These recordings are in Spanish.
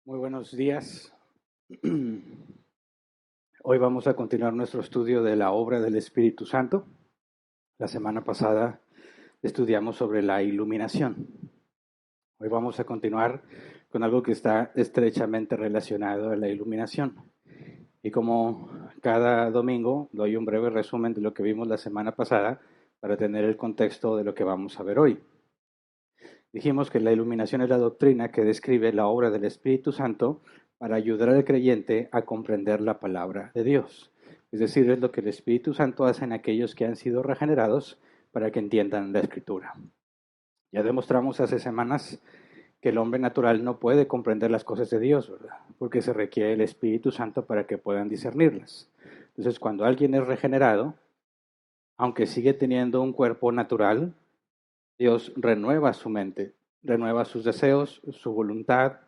Muy buenos días. Hoy vamos a continuar nuestro estudio de la obra del Espíritu Santo. La semana pasada estudiamos sobre la iluminación. Hoy vamos a continuar con algo que está estrechamente relacionado a la iluminación. Y como cada domingo, doy un breve resumen de lo que vimos la semana pasada para tener el contexto de lo que vamos a ver hoy. Dijimos que la iluminación es la doctrina que describe la obra del Espíritu Santo para ayudar al creyente a comprender la palabra de Dios. Es decir, es lo que el Espíritu Santo hace en aquellos que han sido regenerados para que entiendan la Escritura. Ya demostramos hace semanas que el hombre natural no puede comprender las cosas de Dios, ¿verdad? Porque se requiere el Espíritu Santo para que puedan discernirlas. Entonces, cuando alguien es regenerado, aunque sigue teniendo un cuerpo natural, Dios renueva su mente, renueva sus deseos, su voluntad,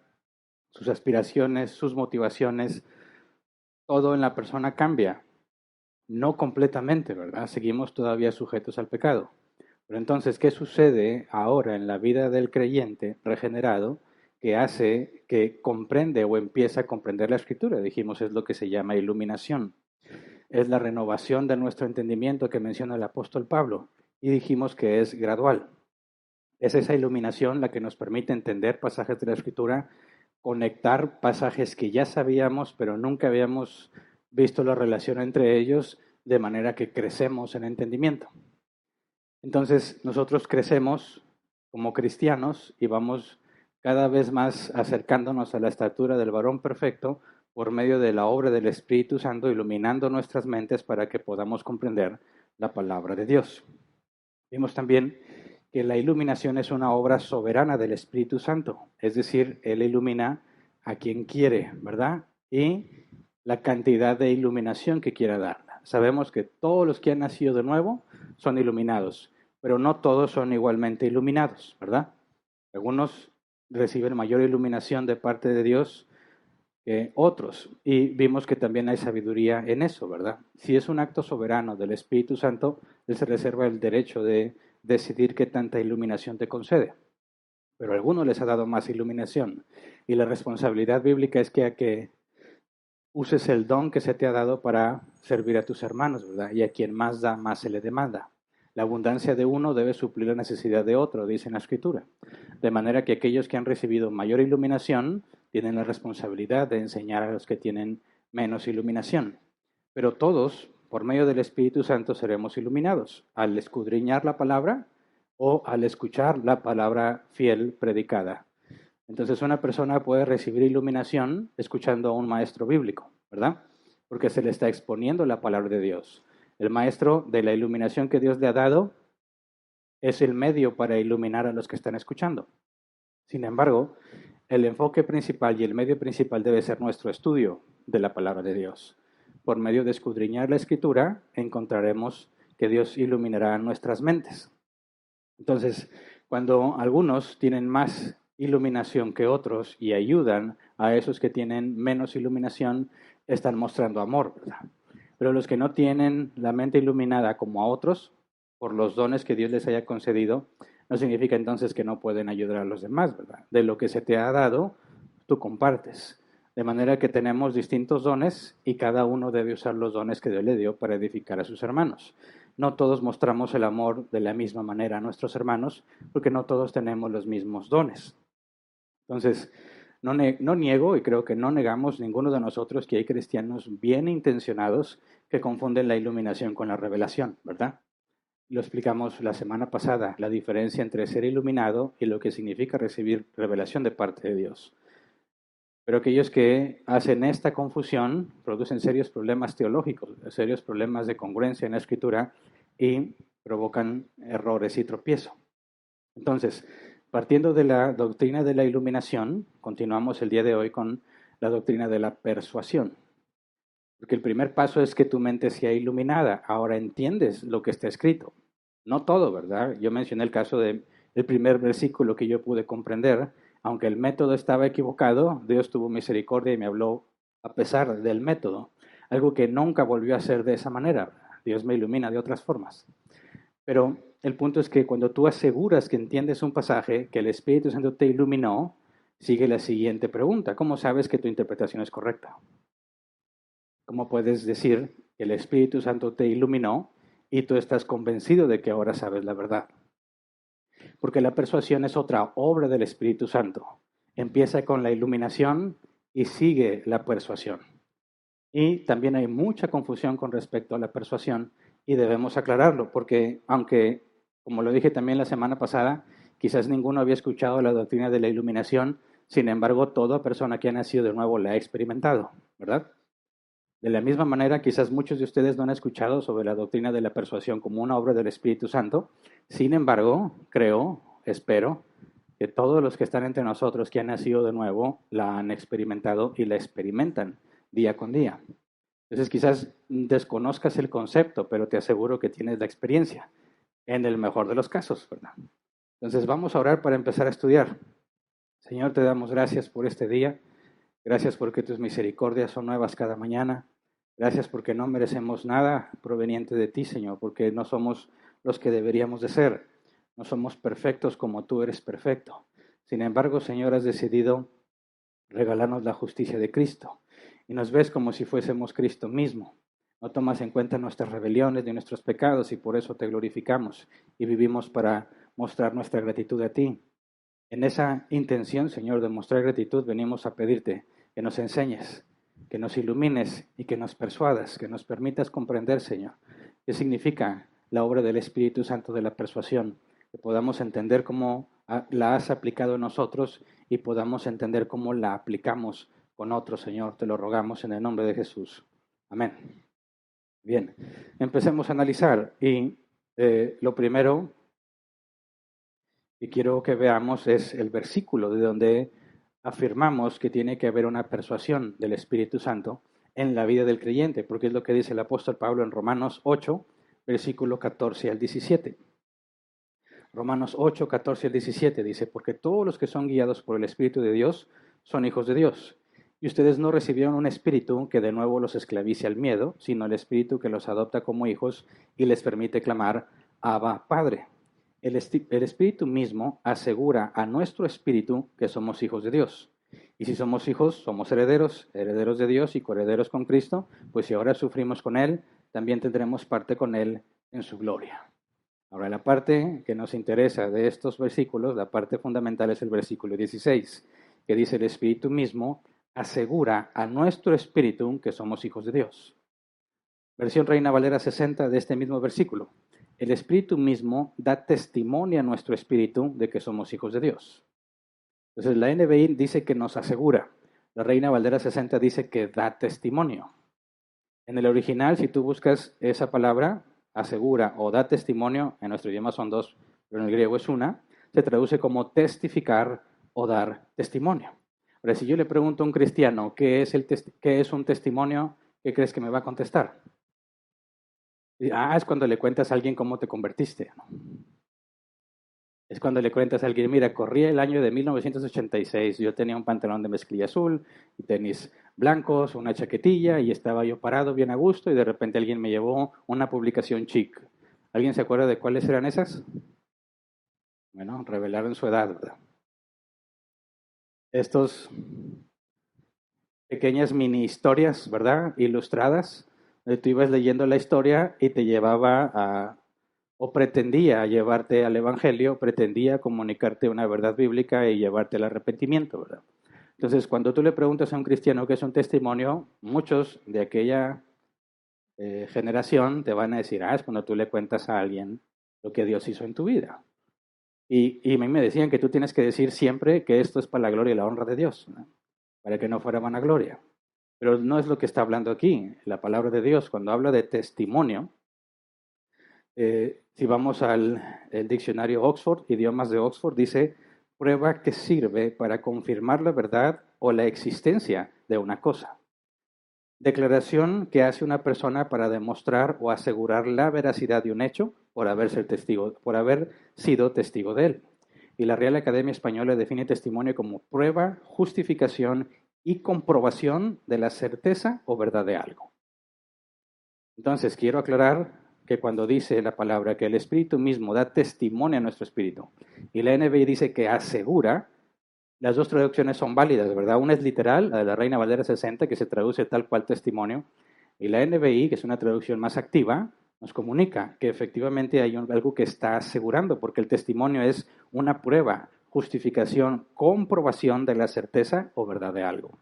sus aspiraciones, sus motivaciones. Todo en la persona cambia. No completamente, ¿verdad? Seguimos todavía sujetos al pecado. Pero entonces, ¿qué sucede ahora en la vida del creyente regenerado que hace que comprende o empieza a comprender la Escritura? Dijimos, es lo que se llama iluminación. Es la renovación de nuestro entendimiento que menciona el apóstol Pablo. Y dijimos que es gradual. Es esa iluminación la que nos permite entender pasajes de la Escritura, conectar pasajes que ya sabíamos, pero nunca habíamos visto la relación entre ellos, de manera que crecemos en entendimiento. Entonces, nosotros crecemos como cristianos y vamos cada vez más acercándonos a la estatura del varón perfecto por medio de la obra del Espíritu Santo, iluminando nuestras mentes para que podamos comprender la palabra de Dios. Vimos también que la iluminación es una obra soberana del Espíritu Santo, es decir, Él ilumina a quien quiere, ¿verdad? Y la cantidad de iluminación que quiera darla. Sabemos que todos los que han nacido de nuevo son iluminados, pero no todos son igualmente iluminados, ¿verdad? Algunos reciben mayor iluminación de parte de Dios que otros. Y vimos que también hay sabiduría en eso, ¿verdad? Si es un acto soberano del Espíritu Santo, Él se reserva el derecho de decidir qué tanta iluminación te concede. Pero a algunos les ha dado más iluminación. Y la responsabilidad bíblica es que uses el don que se te ha dado para servir a tus hermanos, ¿verdad? Y a quien más da, más se le demanda. La abundancia de uno debe suplir la necesidad de otro, dice en la Escritura. De manera que aquellos que han recibido mayor iluminación tienen la responsabilidad de enseñar a los que tienen menos iluminación. Pero todos, por medio del Espíritu Santo, seremos iluminados al escudriñar la palabra o al escuchar la palabra fiel predicada. Entonces una persona puede recibir iluminación escuchando a un maestro bíblico, ¿verdad? Porque se le está exponiendo la palabra de Dios. El maestro de la iluminación que Dios le ha dado es el medio para iluminar a los que están escuchando. Sin embargo, el enfoque principal y el medio principal debe ser nuestro estudio de la palabra de Dios. Por medio de escudriñar la escritura, encontraremos que Dios iluminará nuestras mentes. Entonces, cuando algunos tienen más iluminación que otros y ayudan a esos que tienen menos iluminación, están mostrando amor, ¿verdad? Pero los que no tienen la mente iluminada como a otros, por los dones que Dios les haya concedido, no significa entonces que no pueden ayudar a los demás, ¿verdad? De lo que se te ha dado, tú compartes. De manera que tenemos distintos dones y cada uno debe usar los dones que Dios le dio para edificar a sus hermanos. No todos mostramos el amor de la misma manera a nuestros hermanos, porque no todos tenemos los mismos dones. Entonces, no niego y creo que no negamos ninguno de nosotros que hay cristianos bien intencionados que confunden la iluminación con la revelación, ¿verdad? Lo explicamos la semana pasada, la diferencia entre ser iluminado y lo que significa recibir revelación de parte de Dios. Pero aquellos que hacen esta confusión producen serios problemas teológicos, serios problemas de congruencia en la escritura y provocan errores y tropiezo. Entonces, partiendo de la doctrina de la iluminación, continuamos el día de hoy con la doctrina de la persuasión. Porque el primer paso es que tu mente sea iluminada. Ahora entiendes lo que está escrito. No todo, ¿verdad? Yo mencioné el caso del primer versículo que yo pude comprender. Aunque el método estaba equivocado, Dios tuvo misericordia y me habló a pesar del método. Algo que nunca volvió a ser de esa manera. Dios me ilumina de otras formas. Pero el punto es que cuando tú aseguras que entiendes un pasaje, que el Espíritu Santo te iluminó, sigue la siguiente pregunta. ¿Cómo sabes que tu interpretación es correcta? ¿Cómo puedes decir que el Espíritu Santo te iluminó y tú estás convencido de que ahora sabes la verdad? Porque la persuasión es otra obra del Espíritu Santo. Empieza con la iluminación y sigue la persuasión. Y también hay mucha confusión con respecto a la persuasión y debemos aclararlo, porque aunque, como lo dije también la semana pasada, quizás ninguno había escuchado la doctrina de la iluminación, sin embargo, toda persona que ha nacido de nuevo la ha experimentado, ¿verdad? De la misma manera, quizás muchos de ustedes no han escuchado sobre la doctrina de la persuasión como una obra del Espíritu Santo. Sin embargo, creo, espero, que todos los que están entre nosotros que han nacido de nuevo la han experimentado y la experimentan día con día. Entonces quizás desconozcas el concepto, pero te aseguro que tienes la experiencia, en el mejor de los casos, ¿verdad? Entonces vamos a orar para empezar a estudiar. Señor, te damos gracias por este día. Gracias porque tus misericordias son nuevas cada mañana. Gracias porque no merecemos nada proveniente de ti, Señor, porque no somos los que deberíamos de ser. No somos perfectos como tú eres perfecto. Sin embargo, Señor, has decidido regalarnos la justicia de Cristo y nos ves como si fuésemos Cristo mismo. No tomas en cuenta nuestras rebeliones ni nuestros pecados y por eso te glorificamos y vivimos para mostrar nuestra gratitud a ti. En esa intención, Señor, de mostrar gratitud, venimos a pedirte que nos enseñes, que nos ilumines y que nos persuadas, que nos permitas comprender, Señor, qué significa la obra del Espíritu Santo de la persuasión, que podamos entender cómo la has aplicado en nosotros y podamos entender cómo la aplicamos con otros, Señor. Te lo rogamos en el nombre de Jesús. Amén. Bien, empecemos a analizar y lo primero que quiero que veamos es el versículo de donde afirmamos que tiene que haber una persuasión del Espíritu Santo en la vida del creyente, porque es lo que dice el apóstol Pablo en Romanos 8, versículo 14 al 17. Romanos 8, 14 al 17 dice, porque todos los que son guiados por el Espíritu de Dios son hijos de Dios. Y ustedes no recibieron un espíritu que de nuevo los esclavice al miedo, sino el espíritu que los adopta como hijos y les permite clamar, Abba, Padre. El espíritu mismo asegura a nuestro espíritu que somos hijos de Dios. Y si somos hijos, somos herederos, herederos de Dios y coherederos con Cristo, pues si ahora sufrimos con Él, también tendremos parte con Él en su gloria. Ahora, la parte que nos interesa de estos versículos, la parte fundamental es el versículo 16, que dice el Espíritu mismo asegura a nuestro espíritu que somos hijos de Dios. Versión Reina Valera 60 de este mismo versículo. El Espíritu mismo da testimonio a nuestro espíritu de que somos hijos de Dios. Entonces la NBI dice que nos asegura. La Reina Valera 60 dice que da testimonio. En el original, si tú buscas esa palabra, asegura o da testimonio, en nuestro idioma son dos, pero en el griego es una, se traduce como testificar o dar testimonio. Ahora, si yo le pregunto a un cristiano qué es un testimonio, ¿qué crees que me va a contestar? Es cuando le cuentas a alguien cómo te convertiste. ¿No? Es cuando le cuentas a alguien, mira, corría el año de 1986, yo tenía un pantalón de mezclilla azul y tenis blancos, una chaquetilla y estaba yo parado bien a gusto y de repente alguien me llevó una publicación chic. ¿Alguien se acuerda de cuáles eran esas? Bueno, revelaron su edad, ¿verdad? Estos pequeñas mini historias, ¿verdad? Ilustradas, tú ibas leyendo la historia y te llevaba a o pretendía llevarte al Evangelio, pretendía comunicarte una verdad bíblica y llevarte al arrepentimiento, ¿verdad? Entonces, cuando tú le preguntas a un cristiano qué es un testimonio, muchos de aquella generación te van a decir, es cuando tú le cuentas a alguien lo que Dios hizo en tu vida. Y a mí me decían que tú tienes que decir siempre que esto es para la gloria y la honra de Dios, ¿no? Para que no fuera vanagloria. Pero no es lo que está hablando aquí. La palabra de Dios, cuando habla de testimonio, si vamos al diccionario Oxford, idiomas de Oxford, dice prueba que sirve para confirmar la verdad o la existencia de una cosa. Declaración que hace una persona para demostrar o asegurar la veracidad de un hecho por haber sido testigo de él. Y la Real Academia Española define testimonio como prueba, justificación y comprobación de la certeza o verdad de algo. Entonces, quiero aclarar que cuando dice la palabra que el Espíritu mismo da testimonio a nuestro espíritu y la NBI dice que asegura, Las dos traducciones son válidas, ¿verdad? Una es literal, la de la Reina Valera 60, que se traduce tal cual testimonio, y la NBI, que es una traducción más activa, nos comunica que efectivamente hay algo que está asegurando, porque el testimonio es una prueba, justificación, comprobación de la certeza o verdad de algo.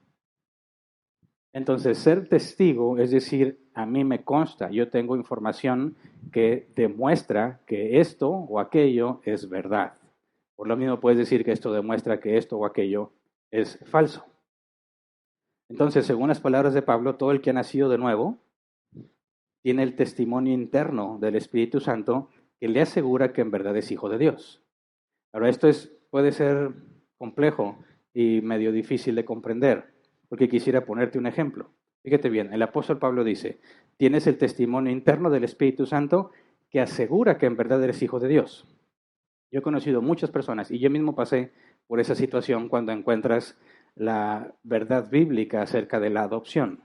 Entonces, ser testigo es decir, a mí me consta, yo tengo información que demuestra que esto o aquello es verdad. Por lo mismo puedes decir que esto demuestra que esto o aquello es falso. Entonces, según las palabras de Pablo, todo el que ha nacido de nuevo tiene el testimonio interno del Espíritu Santo que le asegura que en verdad es hijo de Dios. Ahora, esto puede ser complejo y medio difícil de comprender, porque quisiera ponerte un ejemplo. Fíjate bien, el apóstol Pablo dice, tienes el testimonio interno del Espíritu Santo que asegura que en verdad eres hijo de Dios. Yo he conocido muchas personas y yo mismo pasé por esa situación cuando encuentras la verdad bíblica acerca de la adopción.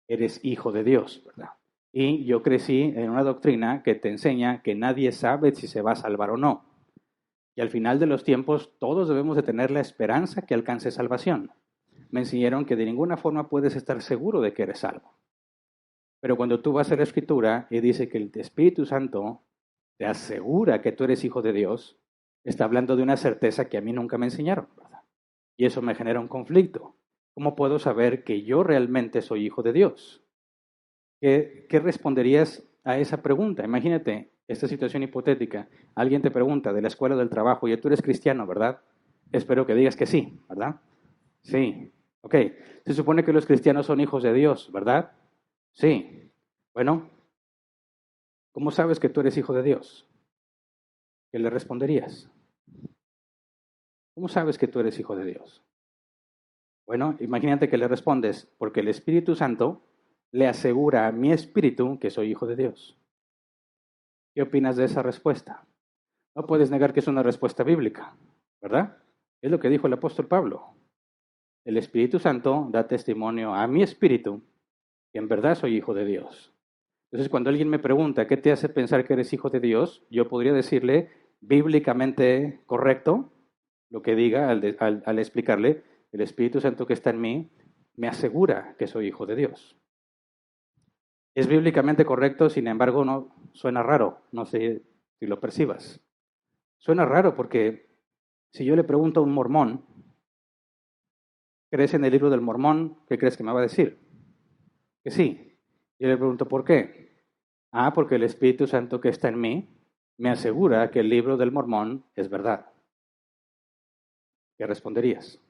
Eres hijo de Dios, ¿verdad? Y yo crecí en una doctrina que te enseña que nadie sabe si se va a salvar o no. Y al final de los tiempos todos debemos de tener la esperanza que alcance salvación. Me enseñaron que de ninguna forma puedes estar seguro de que eres salvo. Pero cuando tú vas a la Escritura y dice que el Espíritu Santo te asegura que tú eres hijo de Dios, está hablando de una certeza que a mí nunca me enseñaron, ¿verdad? Y eso me genera un conflicto. ¿Cómo puedo saber que yo realmente soy hijo de Dios? ¿Qué responderías a esa pregunta? Imagínate esta situación hipotética. Alguien te pregunta de la escuela del trabajo, y tú eres cristiano, ¿verdad? Espero que digas que sí, ¿verdad? Sí. Ok. Se supone que los cristianos son hijos de Dios, ¿verdad? Sí. Bueno, ¿cómo sabes que tú eres hijo de Dios? ¿Qué le responderías? ¿Cómo sabes que tú eres hijo de Dios? Bueno, imagínate que le respondes, porque el Espíritu Santo le asegura a mi espíritu que soy hijo de Dios. ¿Qué opinas de esa respuesta? No puedes negar que es una respuesta bíblica, ¿verdad? Es lo que dijo el apóstol Pablo. El Espíritu Santo da testimonio a mi espíritu que en verdad soy hijo de Dios. Entonces, cuando alguien me pregunta, ¿qué te hace pensar que eres hijo de Dios? Yo podría decirle, bíblicamente correcto, lo que diga al explicarle, el Espíritu Santo que está en mí me asegura que soy hijo de Dios. Es bíblicamente correcto, sin embargo, no suena raro, no sé si lo percibas. Suena raro porque si yo le pregunto a un mormón, ¿crees en el libro del mormón? ¿Qué crees que me va a decir? Que sí. Yo le pregunto, ¿por qué? Ah, porque el Espíritu Santo que está en mí me asegura que el libro del mormón es verdad. ¿Qué responderías?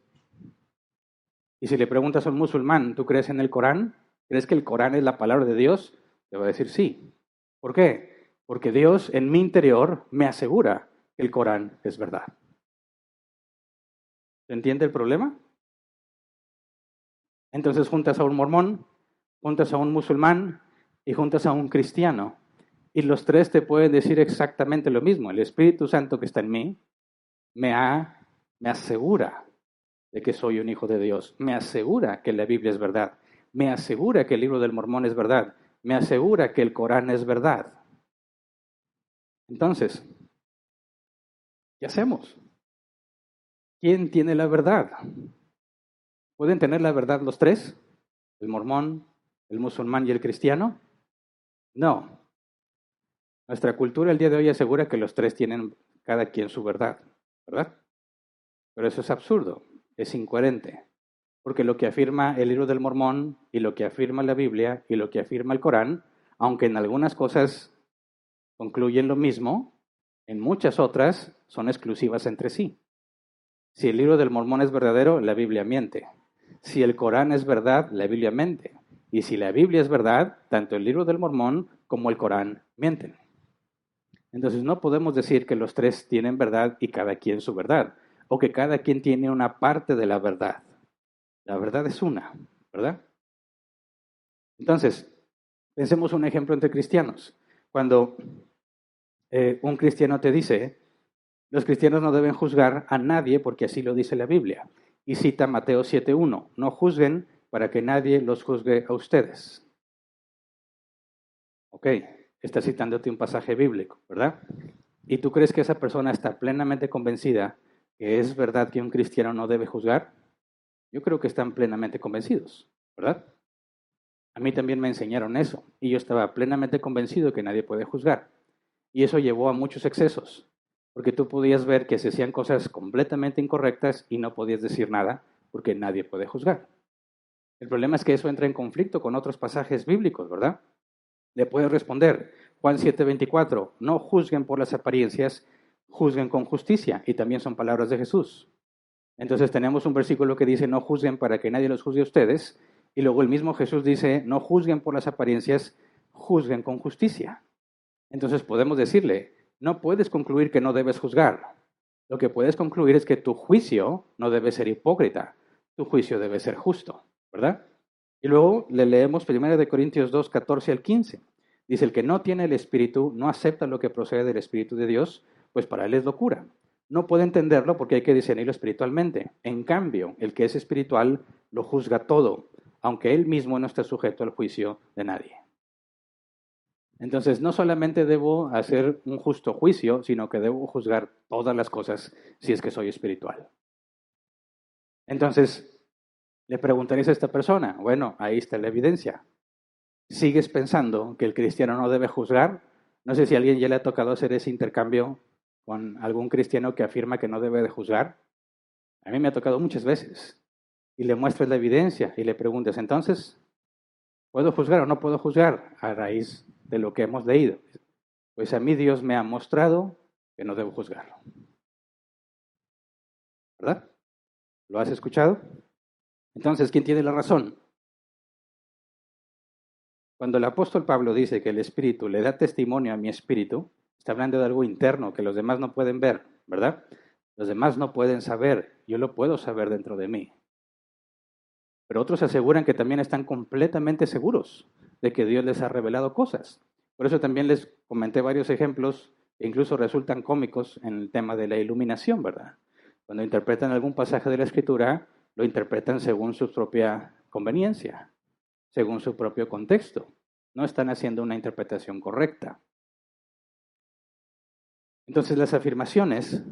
Y si le preguntas a un musulmán, ¿tú crees en el Corán? ¿Crees que el Corán es la palabra de Dios? Te va a decir sí. ¿Por qué? Porque Dios en mi interior me asegura que el Corán es verdad. ¿Se entiende el problema? Entonces juntas a un mormón, juntas a un musulmán y juntas a un cristiano. Y los tres te pueden decir exactamente lo mismo. El Espíritu Santo que está en mí me asegura de que soy un hijo de Dios. Me asegura que la Biblia es verdad. Me asegura que el libro del Mormón es verdad. Me asegura que el Corán es verdad. Entonces, ¿qué hacemos? ¿Quién tiene la verdad? ¿Pueden tener la verdad los tres? ¿El mormón, el musulmán y el cristiano? No. Nuestra cultura el día de hoy asegura que los tres tienen cada quien su verdad, ¿verdad? Pero eso es absurdo, es incoherente. Porque lo que afirma el libro del Mormón y lo que afirma la Biblia y lo que afirma el Corán, aunque en algunas cosas concluyen lo mismo, en muchas otras son exclusivas entre sí. Si el libro del Mormón es verdadero, la Biblia miente. Si el Corán es verdad, la Biblia miente. Y si la Biblia es verdad, tanto el libro del Mormón como el Corán mienten. Entonces no podemos decir que los tres tienen verdad y cada quien su verdad, o que cada quien tiene una parte de la verdad. La verdad es una, ¿verdad? Entonces, pensemos un ejemplo entre cristianos. Cuando un cristiano te dice, los cristianos no deben juzgar a nadie porque así lo dice la Biblia. Y cita Mateo 7:1, no juzguen para que nadie los juzgue a ustedes. Ok, está citándote un pasaje bíblico, ¿verdad? Y tú crees que esa persona está plenamente convencida que es verdad que un cristiano no debe juzgar? Yo creo que están plenamente convencidos, ¿verdad? A mí también me enseñaron eso y yo estaba plenamente convencido que nadie puede juzgar. Y eso llevó a muchos excesos, porque tú podías ver que se hacían cosas completamente incorrectas y no podías decir nada porque nadie puede juzgar. El problema es que eso entra en conflicto con otros pasajes bíblicos, ¿verdad? Le puedes responder, Juan 7:24, no juzguen por las apariencias, juzguen con justicia. Y también son palabras de Jesús. Entonces tenemos un versículo que dice, no juzguen para que nadie los juzgue a ustedes. Y luego el mismo Jesús dice, no juzguen por las apariencias, juzguen con justicia. Entonces podemos decirle, no puedes concluir que no debes juzgar. Lo que puedes concluir es que tu juicio no debe ser hipócrita, tu juicio debe ser justo, ¿verdad? Y luego le leemos 1 Corintios 2, 14 al 15. Dice, el que no tiene el Espíritu no acepta lo que procede del Espíritu de Dios, pues para él es locura. No puede entenderlo porque hay que discernirlo espiritualmente. En cambio, el que es espiritual lo juzga todo, aunque él mismo no está sujeto al juicio de nadie. Entonces, no solamente debo hacer un justo juicio, sino que debo juzgar todas las cosas si es que soy espiritual. Entonces, le preguntaréis a esta persona, bueno, ahí está la evidencia. ¿Sigues pensando que el cristiano no debe juzgar? No sé si a alguien ya le ha tocado hacer ese intercambio con algún cristiano que afirma que no debe de juzgar. A mí me ha tocado muchas veces. Y le muestras la evidencia y le preguntas, entonces, ¿puedo juzgar o no puedo juzgar a raíz de lo que hemos leído? Pues a mí Dios me ha mostrado que no debo juzgar. ¿Verdad? ¿Lo has escuchado? Entonces, ¿quién tiene la razón? Cuando el apóstol Pablo dice que el Espíritu le da testimonio a mi espíritu, está hablando de algo interno que los demás no pueden ver, ¿verdad? Los demás no pueden saber, yo lo puedo saber dentro de mí. Pero otros aseguran que también están completamente seguros de que Dios les ha revelado cosas. Por eso también les comenté varios ejemplos que incluso resultan cómicos en el tema de la iluminación, ¿verdad? Cuando interpretan algún pasaje de la Escritura, lo interpretan según su propia conveniencia, según su propio contexto. No están haciendo una interpretación correcta. Entonces las afirmaciones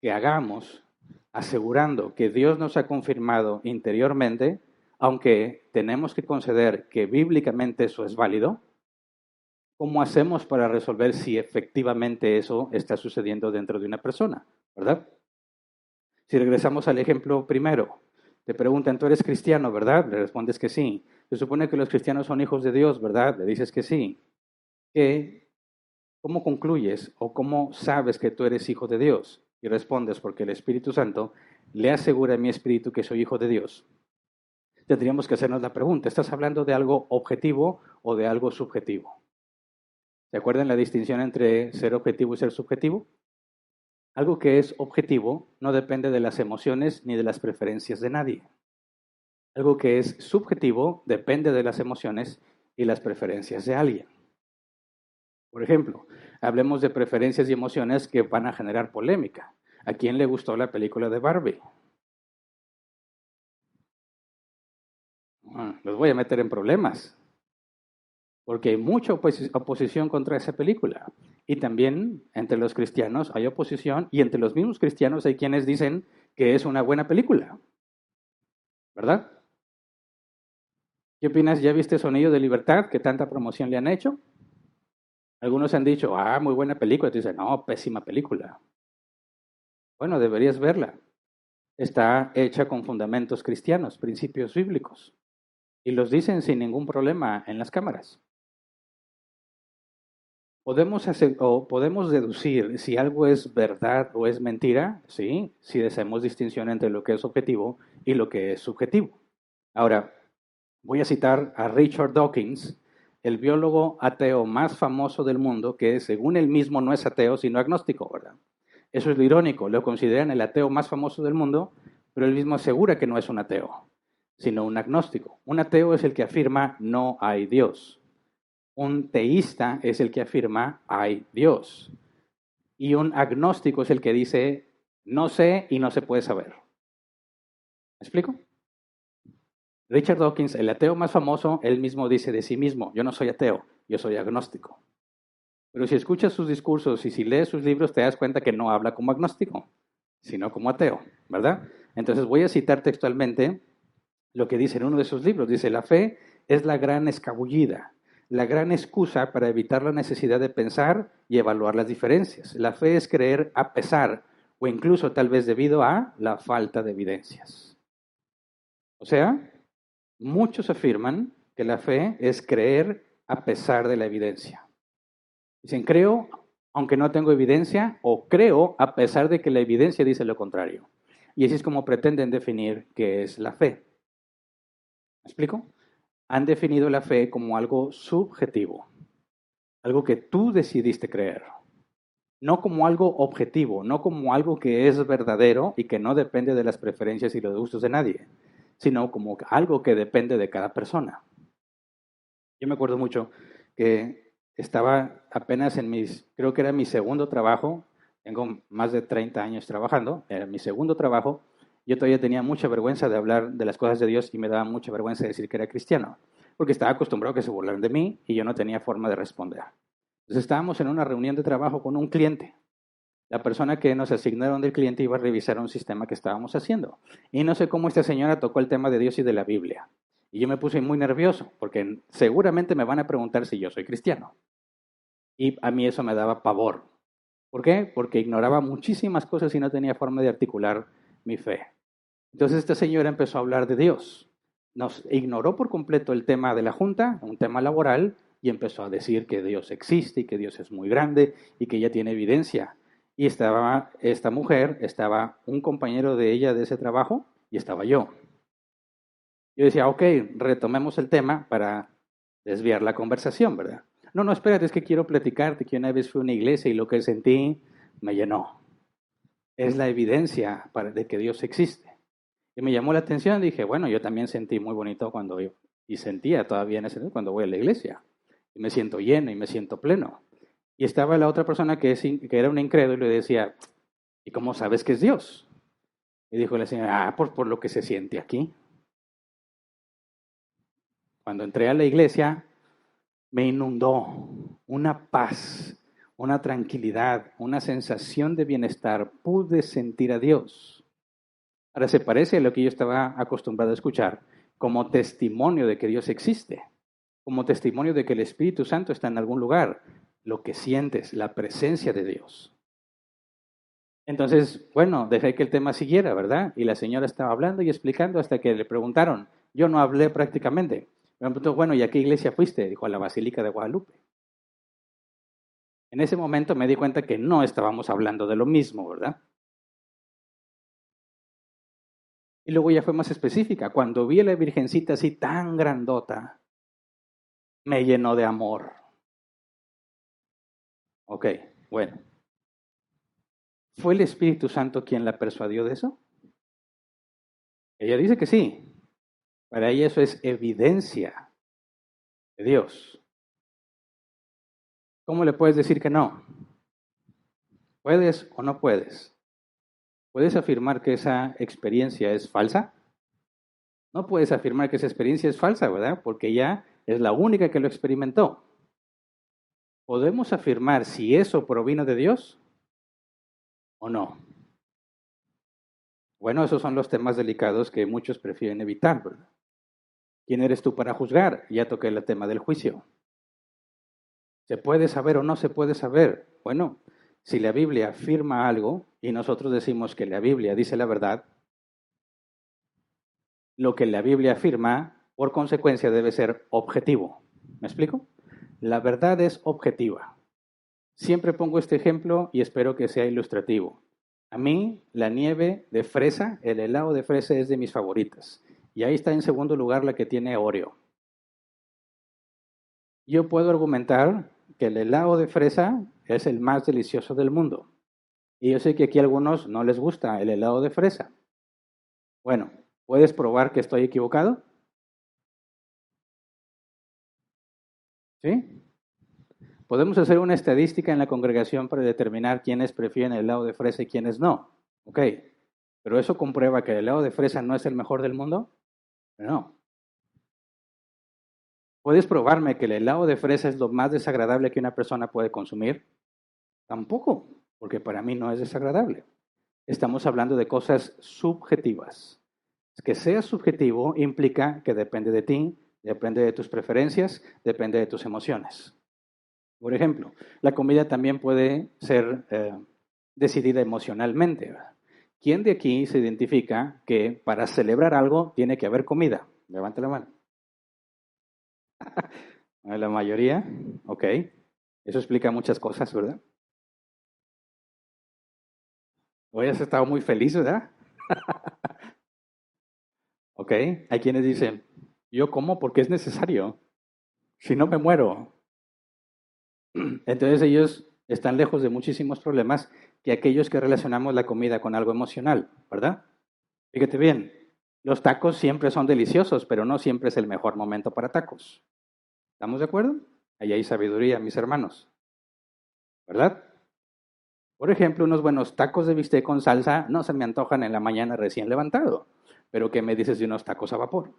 que hagamos asegurando que Dios nos ha confirmado interiormente, aunque tenemos que conceder que bíblicamente eso es válido, ¿cómo hacemos para resolver si efectivamente eso está sucediendo dentro de una persona? ¿Verdad? Si regresamos al ejemplo primero, te preguntan, ¿tú eres cristiano, verdad? Le respondes que sí. Se supone que los cristianos son hijos de Dios, ¿verdad? Le dices que sí. ¿Cómo concluyes o cómo sabes que tú eres hijo de Dios? Y respondes, porque el Espíritu Santo le asegura a mi espíritu que soy hijo de Dios. Tendríamos que hacernos la pregunta, ¿estás hablando de algo objetivo o de algo subjetivo? ¿Se acuerdan la distinción entre ser objetivo y ser subjetivo? Algo que es objetivo no depende de las emociones ni de las preferencias de nadie. Algo que es subjetivo depende de las emociones y las preferencias de alguien. Por ejemplo, hablemos de preferencias y emociones que van a generar polémica. ¿A quién le gustó la película de Barbie? Los voy a meter en problemas, porque hay mucha oposición contra esa película. Y también entre los cristianos hay oposición y entre los mismos cristianos hay quienes dicen que es una buena película. ¿Verdad? ¿Qué opinas? ¿Ya viste Sonido de Libertad? ¿Qué tanta promoción le han hecho? Algunos han dicho, muy buena película. Y tú dices, no, pésima película. Bueno, deberías verla. Está hecha con fundamentos cristianos, principios bíblicos. Y los dicen sin ningún problema en las cámaras. Podemos deducir si algo es verdad o es mentira, sí, si hacemos distinción entre lo que es objetivo y lo que es subjetivo. Ahora, voy a citar a Richard Dawkins, el biólogo ateo más famoso del mundo, que según él mismo no es ateo, sino agnóstico, ¿verdad? Eso es lo irónico, lo consideran el ateo más famoso del mundo, pero él mismo asegura que no es un ateo, sino un agnóstico. Un ateo es el que afirma no hay Dios. Un teísta es el que afirma hay Dios. Y un agnóstico es el que dice no sé y no se puede saber. ¿Me explico? Richard Dawkins, el ateo más famoso, él mismo dice de sí mismo, yo no soy ateo, yo soy agnóstico. Pero si escuchas sus discursos y si lees sus libros te das cuenta que no habla como agnóstico. sino como ateo, ¿verdad? Entonces voy a citar textualmente lo que dice en uno de sus libros. Dice, la fe es la gran escabullida, la gran excusa para evitar la necesidad de pensar y evaluar las diferencias. La fe es creer a pesar o incluso tal vez debido a la falta de evidencias. O sea, muchos afirman que la fe es creer a pesar de la evidencia. Dicen, creo aunque no tengo evidencia o creo a pesar de que la evidencia dice lo contrario. Y así es como pretenden definir qué es la fe. ¿Me explico? Han definido la fe como algo subjetivo, algo que tú decidiste creer, no como algo objetivo, no como algo que es verdadero y que no depende de las preferencias y los gustos de nadie, sino como algo que depende de cada persona. Yo me acuerdo mucho que estaba apenas creo que era mi segundo trabajo, tengo más de 30 años trabajando, era mi segundo trabajo, yo todavía tenía mucha vergüenza de hablar de las cosas de Dios y me daba mucha vergüenza decir que era cristiano, porque estaba acostumbrado a que se burlaran de mí y yo no tenía forma de responder. Entonces estábamos en una reunión de trabajo con un cliente. La persona que nos asignaron del cliente iba a revisar un sistema que estábamos haciendo. Y no sé cómo esta señora tocó el tema de Dios y de la Biblia. Y yo me puse muy nervioso, porque seguramente me van a preguntar si yo soy cristiano. Y a mí eso me daba pavor. ¿Por qué? Porque ignoraba muchísimas cosas y no tenía forma de articular mi fe. Entonces esta señora empezó a hablar de Dios. Nos ignoró por completo el tema de la junta, un tema laboral, y empezó a decir que Dios existe y que Dios es muy grande y que ella tiene evidencia. Y estaba esta mujer, estaba un compañero de ella de ese trabajo y estaba yo. Yo decía, ok, retomemos el tema para desviar la conversación, ¿verdad? No, no, espérate, es que quiero platicarte que una vez fui a una iglesia y lo que sentí me llenó. Es la evidencia de que Dios existe. Y me llamó la atención, dije, bueno, yo también sentí muy bonito y sentía todavía en ese cuando voy a la iglesia. Y me siento lleno y me siento pleno. Y estaba la otra persona que era un incrédulo y le decía, ¿y cómo sabes que es Dios? Y dijo la señora, por lo que se siente aquí. Cuando entré a la iglesia, me inundó una paz, una tranquilidad, una sensación de bienestar. Pude sentir a Dios. Ahora se parece a lo que yo estaba acostumbrado a escuchar como testimonio de que Dios existe, como testimonio de que el Espíritu Santo está en algún lugar, lo que sientes, la presencia de Dios. Entonces, bueno, dejé que el tema siguiera, ¿verdad? Y la señora estaba hablando y explicando hasta que le preguntaron. Yo no hablé prácticamente. Me preguntó, bueno, ¿y a qué iglesia fuiste? Dijo, a la Basílica de Guadalupe. En ese momento me di cuenta que no estábamos hablando de lo mismo, ¿verdad? Y luego ya fue más específica. Cuando vi a la Virgencita así tan grandota, me llenó de amor. Ok, bueno. ¿Fue el Espíritu Santo quien la persuadió de eso? Ella dice que sí. Para ella eso es evidencia de Dios. ¿Cómo le puedes decir que no? ¿Puedes o no puedes? ¿Puedes afirmar que esa experiencia es falsa? No puedes afirmar que esa experiencia es falsa, ¿verdad? Porque ella es la única que lo experimentó. ¿Podemos afirmar si eso provino de Dios o no? Bueno, esos son los temas delicados que muchos prefieren evitar, ¿verdad? ¿Quién eres tú para juzgar? Ya toqué el tema del juicio. ¿Se puede saber o no se puede saber? Bueno, si la Biblia afirma algo y nosotros decimos que la Biblia dice la verdad, lo que la Biblia afirma, por consecuencia, debe ser objetivo. ¿Me explico? La verdad es objetiva. Siempre pongo este ejemplo y espero que sea ilustrativo. A mí, la nieve de fresa, el helado de fresa es de mis favoritas. Y ahí está en segundo lugar la que tiene Oreo. Yo puedo argumentar que el helado de fresa es el más delicioso del mundo. Y yo sé que aquí a algunos no les gusta el helado de fresa. Bueno, ¿puedes probar que estoy equivocado? ¿Sí? Podemos hacer una estadística en la congregación para determinar quiénes prefieren el helado de fresa y quiénes no. Ok, pero ¿eso comprueba que el helado de fresa no es el mejor del mundo? No. ¿Puedes probarme que el helado de fresa es lo más desagradable que una persona puede consumir? Tampoco, porque para mí no es desagradable. Estamos hablando de cosas subjetivas. Que sea subjetivo implica que depende de ti, depende de tus preferencias, depende de tus emociones. Por ejemplo, la comida también puede ser decidida emocionalmente, ¿verdad? ¿Quién de aquí se identifica que para celebrar algo tiene que haber comida? Levante la mano. La mayoría, ok. Eso explica muchas cosas, ¿verdad? Hoy has estado muy feliz, ¿verdad? Ok. Hay quienes dicen, yo como porque es necesario. Si no me muero. Entonces ellos están lejos de muchísimos problemas que aquellos que relacionamos la comida con algo emocional, ¿verdad? Fíjate bien, los tacos siempre son deliciosos, pero no siempre es el mejor momento para tacos. ¿Estamos de acuerdo? Ahí hay sabiduría, mis hermanos, ¿verdad? Por ejemplo, unos buenos tacos de bistec con salsa no se me antojan en la mañana recién levantado, pero ¿qué me dices de unos tacos a vapor?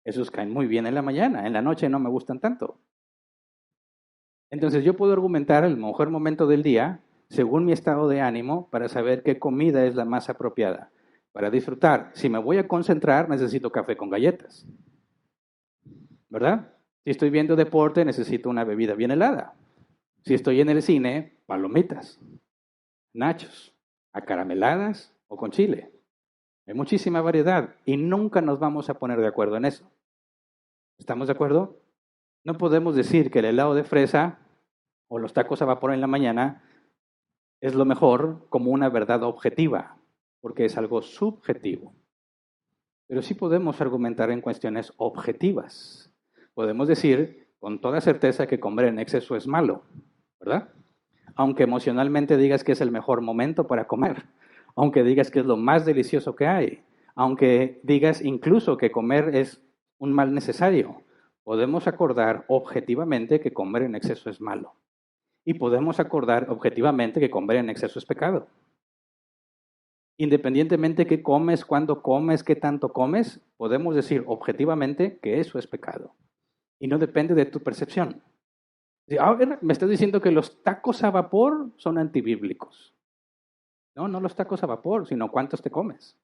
Esos caen muy bien en la mañana, en la noche no me gustan tanto. Entonces yo puedo argumentar el mejor momento del día según mi estado de ánimo para saber qué comida es la más apropiada. Para disfrutar, si me voy a concentrar, necesito café con galletas, ¿verdad? Si estoy viendo deporte, necesito una bebida bien helada. Si estoy en el cine, palomitas, nachos, acarameladas o con chile. Hay muchísima variedad y nunca nos vamos a poner de acuerdo en eso. ¿Estamos de acuerdo? No podemos decir que el helado de fresa o los tacos a vapor en la mañana es lo mejor como una verdad objetiva, porque es algo subjetivo. Pero sí podemos argumentar en cuestiones objetivas. Podemos decir con toda certeza que comer en exceso es malo, ¿verdad? Aunque emocionalmente digas que es el mejor momento para comer, aunque digas que es lo más delicioso que hay, aunque digas incluso que comer es un mal necesario, podemos acordar objetivamente que comer en exceso es malo. Y podemos acordar objetivamente que comer en exceso es pecado. Independientemente de qué comes, cuándo comes, qué tanto comes, podemos decir objetivamente que eso es pecado. Y no depende de tu percepción. Ahora me estás diciendo que los tacos a vapor son antibíblicos. No, no los tacos a vapor, sino cuántos te comes.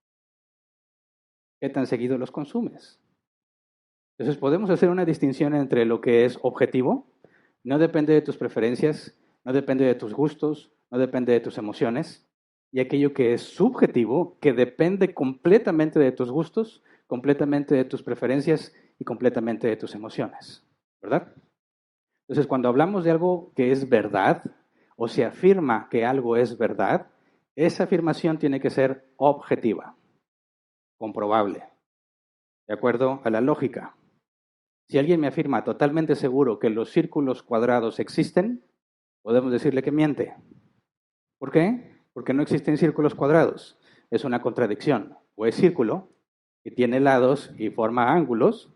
¿Qué tan seguido los consumes? Entonces podemos hacer una distinción entre lo que es objetivo, no depende de tus preferencias, no depende de tus gustos, no depende de tus emociones, y aquello que es subjetivo, que depende completamente de tus gustos, completamente de tus preferencias y completamente de tus emociones, ¿verdad? Entonces, cuando hablamos de algo que es verdad, o se afirma que algo es verdad, esa afirmación tiene que ser objetiva, comprobable, de acuerdo a la lógica. Si alguien me afirma totalmente seguro que los círculos cuadrados existen, podemos decirle que miente. ¿Por qué? Porque no existen círculos cuadrados. Es una contradicción. O es círculo, que tiene lados y forma ángulos.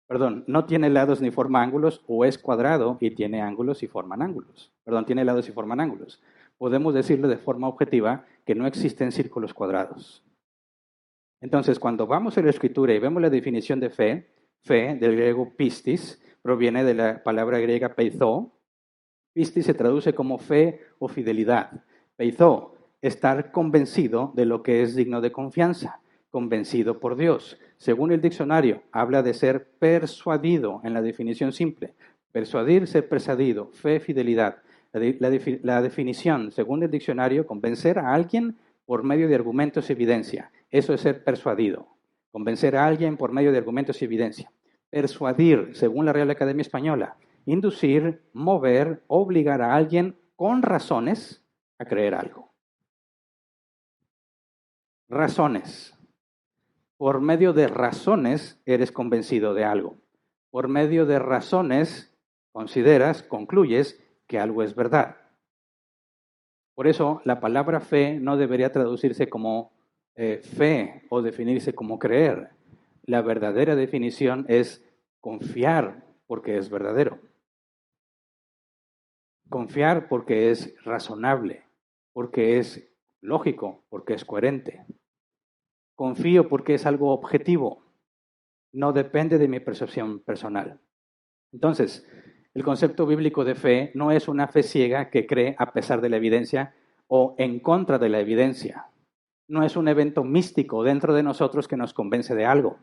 Perdón, no tiene lados ni forma ángulos, o es cuadrado y tiene ángulos y forman ángulos. Perdón, tiene lados y forman ángulos. Podemos decirle de forma objetiva que no existen círculos cuadrados. Entonces, cuando vamos a la escritura y vemos la definición de fe, fe del griego pistis, proviene de la palabra griega peithó. Pistis se traduce como fe o fidelidad. Peithó, estar convencido de lo que es digno de confianza, convencido por Dios. Según el diccionario, habla de ser persuadido en la definición simple. Persuadir, ser persuadido, fe, fidelidad. La definición, según el diccionario, convencer a alguien por medio de argumentos y evidencia. Eso es ser persuadido. Convencer a alguien por medio de argumentos y evidencia. Persuadir, según la Real Academia Española, inducir, mover, obligar a alguien con razones a creer algo. Razones. Por medio de razones eres convencido de algo. Por medio de razones consideras, concluyes que algo es verdad. Por eso la palabra fe no debería traducirse como fe o definirse como creer. La verdadera definición es confiar porque es verdadero. Confiar porque es razonable, porque es lógico, porque es coherente. Confío porque es algo objetivo, no depende de mi percepción personal. Entonces, el concepto bíblico de fe no es una fe ciega que cree a pesar de la evidencia o en contra de la evidencia. No es un evento místico dentro de nosotros que nos convence de algo.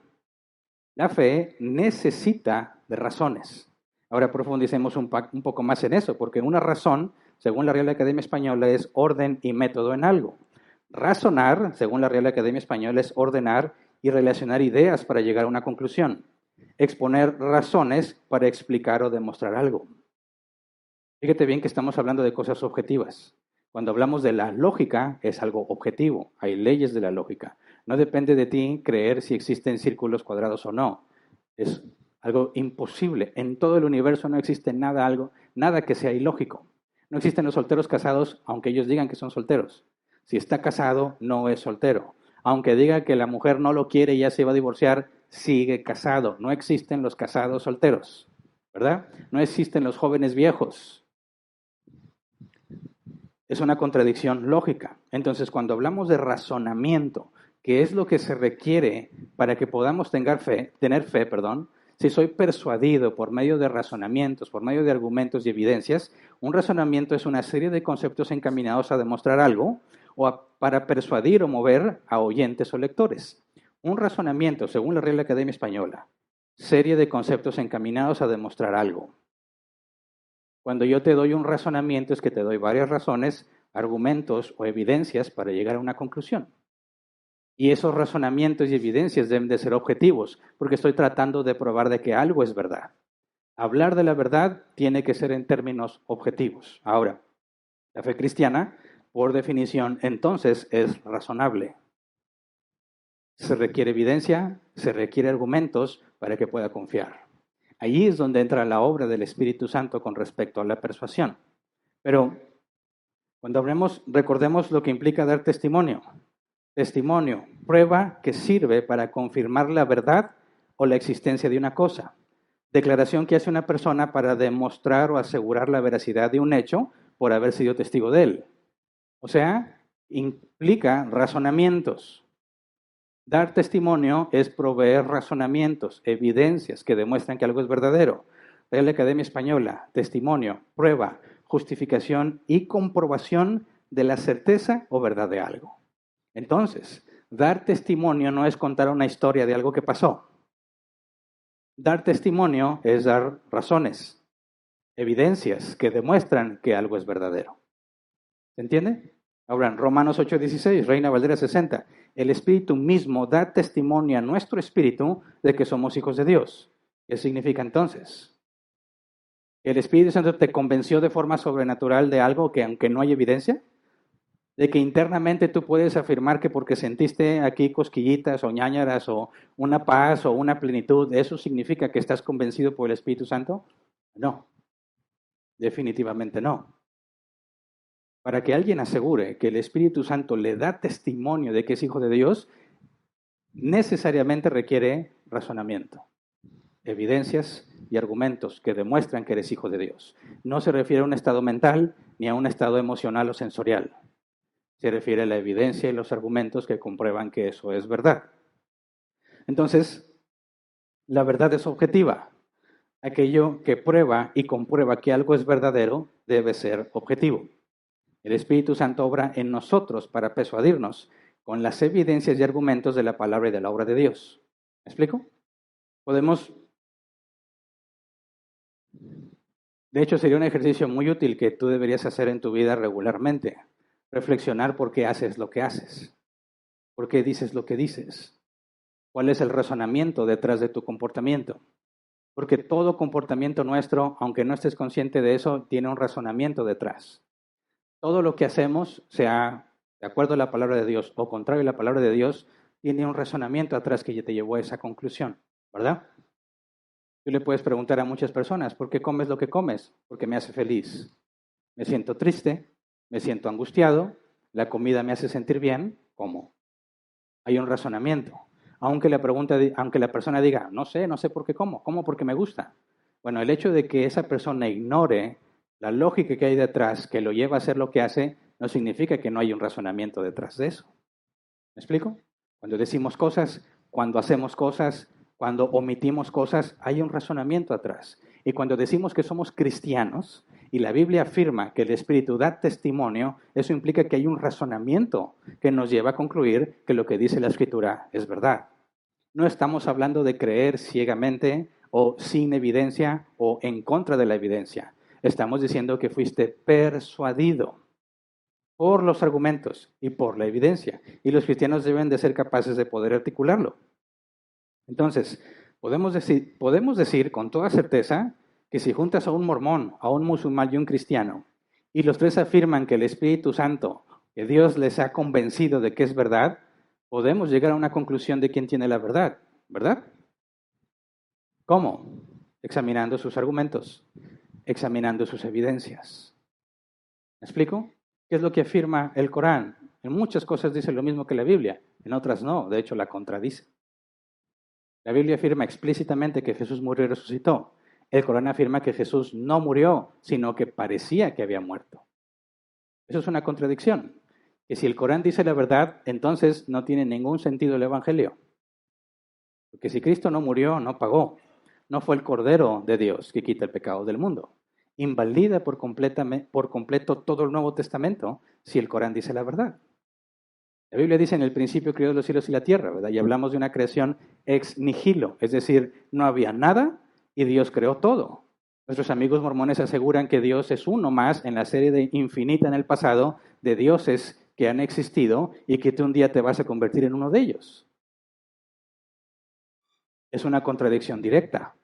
La fe necesita de razones. Ahora profundicemos un poco más en eso, porque una razón, según la Real Academia Española, es orden y método en algo. Razonar, según la Real Academia Española, es ordenar y relacionar ideas para llegar a una conclusión. Exponer razones para explicar o demostrar algo. Fíjate bien que estamos hablando de cosas objetivas. Cuando hablamos de la lógica, es algo objetivo. Hay leyes de la lógica. No depende de ti creer si existen círculos cuadrados o no. Es algo imposible. En todo el universo no existe nada que sea ilógico. No existen los solteros casados, aunque ellos digan que son solteros. Si está casado, no es soltero. Aunque diga que la mujer no lo quiere y ya se va a divorciar, sigue casado. No existen los casados solteros, ¿verdad? No existen los jóvenes viejos. Es una contradicción lógica. Entonces, cuando hablamos de razonamiento, que es lo que se requiere para que podamos tener fe, si soy persuadido por medio de razonamientos, por medio de argumentos y evidencias, un razonamiento es una serie de conceptos encaminados a demostrar algo o para persuadir o mover a oyentes o lectores. Un razonamiento, según la Real Academia Española, serie de conceptos encaminados a demostrar algo. Cuando yo te doy un razonamiento es que te doy varias razones, argumentos o evidencias para llegar a una conclusión. Y esos razonamientos y evidencias deben de ser objetivos, porque estoy tratando de probar de que algo es verdad. Hablar de la verdad tiene que ser en términos objetivos. Ahora, la fe cristiana, por definición, entonces es razonable. Se requiere evidencia, se requiere argumentos para que pueda confiar. Allí es donde entra la obra del Espíritu Santo con respecto a la persuasión. Pero cuando hablemos, recordemos lo que implica dar testimonio. Testimonio, prueba que sirve para confirmar la verdad o la existencia de una cosa. Declaración que hace una persona para demostrar o asegurar la veracidad de un hecho por haber sido testigo de él. O sea, implica razonamientos. Dar testimonio es proveer razonamientos, evidencias que demuestran que algo es verdadero. Real Academia Española, testimonio, prueba, justificación y comprobación de la certeza o verdad de algo. Entonces, dar testimonio no es contar una historia de algo que pasó. Dar testimonio es dar razones, evidencias que demuestran que algo es verdadero. ¿Se entiende? Ahora, en Romanos 8:16, Reina Valera 60, el Espíritu mismo da testimonio a nuestro espíritu de que somos hijos de Dios. ¿Qué significa entonces? ¿El Espíritu Santo te convenció de forma sobrenatural de algo que aunque no hay evidencia? ¿De que internamente tú puedes afirmar que porque sentiste aquí cosquillitas o ñáñaras o una paz o una plenitud, eso significa que estás convencido por el Espíritu Santo? No, definitivamente no. Para que alguien asegure que el Espíritu Santo le da testimonio de que es hijo de Dios, necesariamente requiere razonamiento, evidencias y argumentos que demuestran que eres hijo de Dios. No se refiere a un estado mental ni a un estado emocional o sensorial. Se refiere a la evidencia y los argumentos que comprueban que eso es verdad. Entonces, la verdad es objetiva. Aquello que prueba y comprueba que algo es verdadero debe ser objetivo. El Espíritu Santo obra en nosotros para persuadirnos con las evidencias y argumentos de la palabra y de la obra de Dios. ¿Me explico? De hecho, sería un ejercicio muy útil que tú deberías hacer en tu vida regularmente. Reflexionar por qué haces lo que haces. ¿Por qué dices lo que dices? ¿Cuál es el razonamiento detrás de tu comportamiento? Porque todo comportamiento nuestro, aunque no estés consciente de eso, tiene un razonamiento detrás. Todo lo que hacemos, sea de acuerdo a la palabra de Dios o contrario a la palabra de Dios, tiene un razonamiento atrás que te llevó a esa conclusión, ¿verdad? Tú le puedes preguntar a muchas personas, ¿por qué comes lo que comes? Porque me hace feliz. Me siento triste, me siento angustiado, la comida me hace sentir bien, ¿cómo? Hay un razonamiento. Aunque la persona diga, no sé por qué como porque me gusta. Bueno, el hecho de que esa persona ignore la lógica que hay detrás, que lo lleva a hacer lo que hace, no significa que no hay un razonamiento detrás de eso. ¿Me explico? Cuando decimos cosas, cuando hacemos cosas, cuando omitimos cosas, hay un razonamiento atrás. Y cuando decimos que somos cristianos y la Biblia afirma que el Espíritu da testimonio, eso implica que hay un razonamiento que nos lleva a concluir que lo que dice la Escritura es verdad. No estamos hablando de creer ciegamente o sin evidencia o en contra de la evidencia. Estamos diciendo que fuiste persuadido por los argumentos y por la evidencia. Y los cristianos deben de ser capaces de poder articularlo. Entonces, podemos decir con toda certeza que si juntas a un mormón, a un musulmán y un cristiano, y los tres afirman que el Espíritu Santo, que Dios les ha convencido de que es verdad, podemos llegar a una conclusión de quién tiene la verdad, ¿verdad? ¿Cómo? Examinando sus argumentos, examinando sus evidencias. ¿Me explico? ¿Qué es lo que afirma el Corán? En muchas cosas dice lo mismo que la Biblia, en otras no, de hecho la contradice. La Biblia afirma explícitamente que Jesús murió y resucitó. El Corán afirma que Jesús no murió, sino que parecía que había muerto. Eso es una contradicción. Que si el Corán dice la verdad, entonces no tiene ningún sentido el Evangelio. Porque si Cristo no murió, no pagó. No fue el Cordero de Dios que quita el pecado del mundo. Invalida por completo todo el Nuevo Testamento si el Corán dice la verdad. La Biblia dice: en el principio creó los cielos y la tierra, ¿verdad? Y hablamos de una creación ex nihilo, es decir, no había nada y Dios creó todo. Nuestros amigos mormones aseguran que Dios es uno más en la serie de infinita en el pasado de dioses que han existido y que tú un día te vas a convertir en uno de ellos. Es una contradicción directa.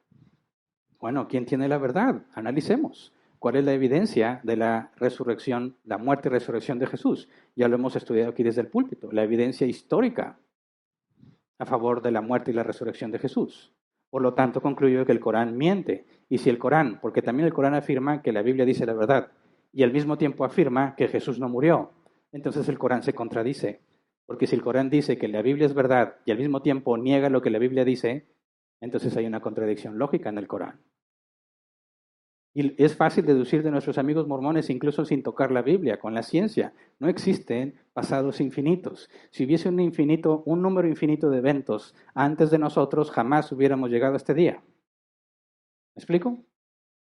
Bueno, ¿quién tiene la verdad? Analicemos. ¿Cuál es la evidencia de la resurrección, la muerte y resurrección de Jesús? Ya lo hemos estudiado aquí desde el púlpito. La evidencia histórica a favor de la muerte y la resurrección de Jesús. Por lo tanto, concluyo que el Corán miente. Y si el Corán, porque también el Corán afirma que la Biblia dice la verdad, y al mismo tiempo afirma que Jesús no murió, entonces el Corán se contradice. Porque si el Corán dice que la Biblia es verdad y al mismo tiempo niega lo que la Biblia dice, entonces hay una contradicción lógica en el Corán. Y es fácil deducir de nuestros amigos mormones incluso sin tocar la Biblia, con la ciencia. No existen pasados infinitos. Si hubiese un número infinito de eventos antes de nosotros, jamás hubiéramos llegado a este día. ¿Me explico?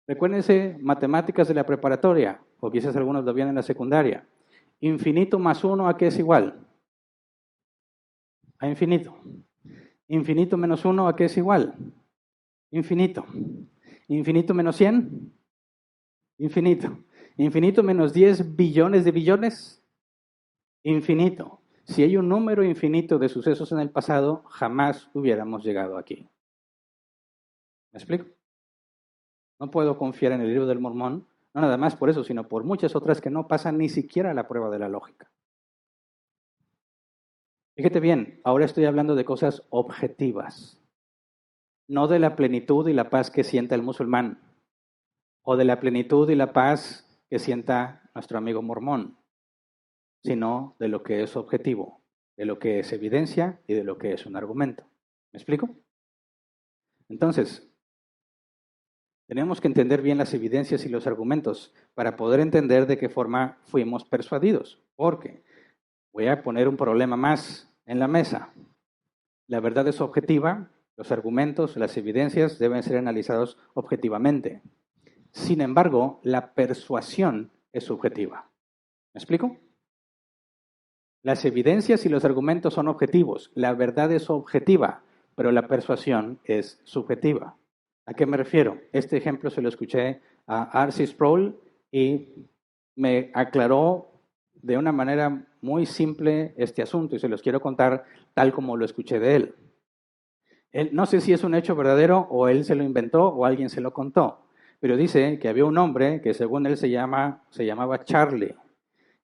Recuérdense matemáticas de la preparatoria, o quizás algunos lo vieron en la secundaria. Infinito más 1, ¿a qué es igual? A infinito. Infinito menos 1, ¿a qué es igual? Infinito. Infinito menos 100, infinito. Infinito menos 10 billones de billones, infinito. Si hay un número infinito de sucesos en el pasado, jamás hubiéramos llegado aquí. ¿Me explico? No puedo confiar en el libro del Mormón, no nada más por eso, sino por muchas otras que no pasan ni siquiera la prueba de la lógica. Fíjate bien, ahora estoy hablando de cosas objetivas, no de la plenitud y la paz que sienta el musulmán, o de la plenitud y la paz que sienta nuestro amigo mormón, sino de lo que es objetivo, de lo que es evidencia y de lo que es un argumento. ¿Me explico? Entonces, tenemos que entender bien las evidencias y los argumentos para poder entender de qué forma fuimos persuadidos. Porque voy a poner un problema más en la mesa. La verdad es objetiva, los argumentos, las evidencias deben ser analizados objetivamente. Sin embargo, la persuasión es subjetiva. ¿Me explico? Las evidencias y los argumentos son objetivos, la verdad es objetiva, pero la persuasión es subjetiva. ¿A qué me refiero? Este ejemplo se lo escuché a R.C. Sproul y me aclaró de una manera muy simple este asunto y se los quiero contar tal como lo escuché de él. No sé si es un hecho verdadero o él se lo inventó o alguien se lo contó, pero dice que había un hombre que según él se llamaba Charlie,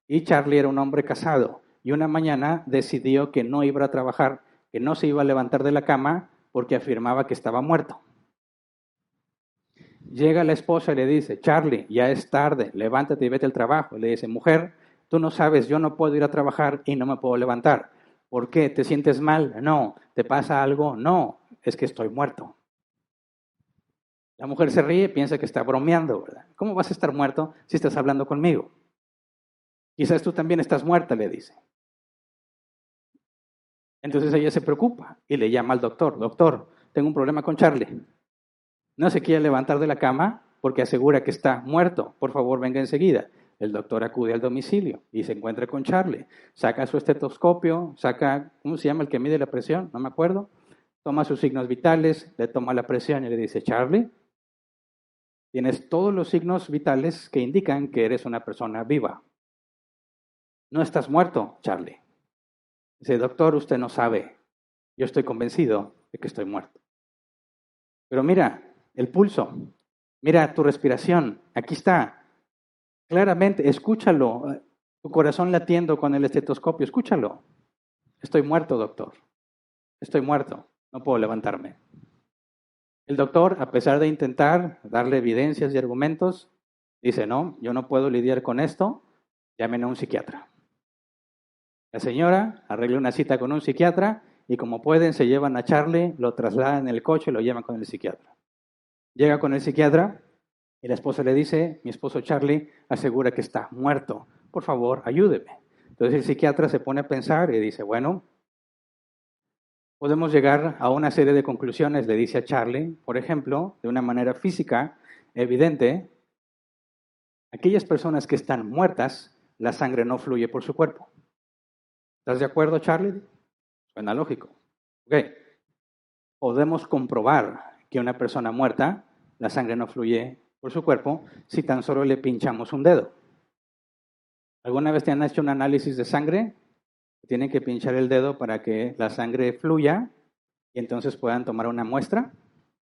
y Charlie era un hombre casado, y una mañana decidió que no iba a trabajar, que no se iba a levantar de la cama porque afirmaba que estaba muerto. Llega la esposa y le dice: Charlie, ya es tarde, levántate y vete al trabajo. Y le dice: mujer, tú no sabes, yo no puedo ir a trabajar y no me puedo levantar. ¿Por qué? ¿Te sientes mal? No. ¿Te pasa algo? No, es que estoy muerto. La mujer se ríe y piensa que está bromeando, ¿verdad? ¿Cómo vas a estar muerto si estás hablando conmigo? Quizás tú también estás muerta, le dice. Entonces ella se preocupa y le llama al doctor. Doctor, tengo un problema con Charlie. No se quiere levantar de la cama porque asegura que está muerto. Por favor, venga enseguida. El doctor acude al domicilio y se encuentra con Charlie. Saca su estetoscopio, saca, ¿cómo se llama el que mide la presión? No me acuerdo. Toma sus signos vitales, le toma la presión y le dice, Charlie, tienes todos los signos vitales que indican que eres una persona viva. No estás muerto, Charlie. Dice, doctor, usted no sabe. Yo estoy convencido de que estoy muerto. Pero mira, el pulso, mira tu respiración, aquí está. Claramente, escúchalo. Tu corazón latiendo con el estetoscopio, escúchalo. Estoy muerto, doctor. Estoy muerto. No puedo levantarme. El doctor, a pesar de intentar darle evidencias y argumentos, dice, no, yo no puedo lidiar con esto, llamen a un psiquiatra. La señora arregla una cita con un psiquiatra y como pueden se llevan a Charlie, lo trasladan en el coche y lo llevan con el psiquiatra. Llega con el psiquiatra y la esposa le dice, mi esposo Charlie asegura que está muerto, por favor ayúdeme. Entonces el psiquiatra se pone a pensar y dice, bueno, podemos llegar a una serie de conclusiones, le dice a Charlie, por ejemplo, de una manera física evidente, aquellas personas que están muertas, la sangre no fluye por su cuerpo. ¿Estás de acuerdo, Charlie? Suena lógico. Ok. Podemos comprobar que una persona muerta, la sangre no fluye por su cuerpo si tan solo le pinchamos un dedo. ¿Alguna vez te han hecho un análisis de sangre? Tienen que pinchar el dedo para que la sangre fluya y entonces puedan tomar una muestra.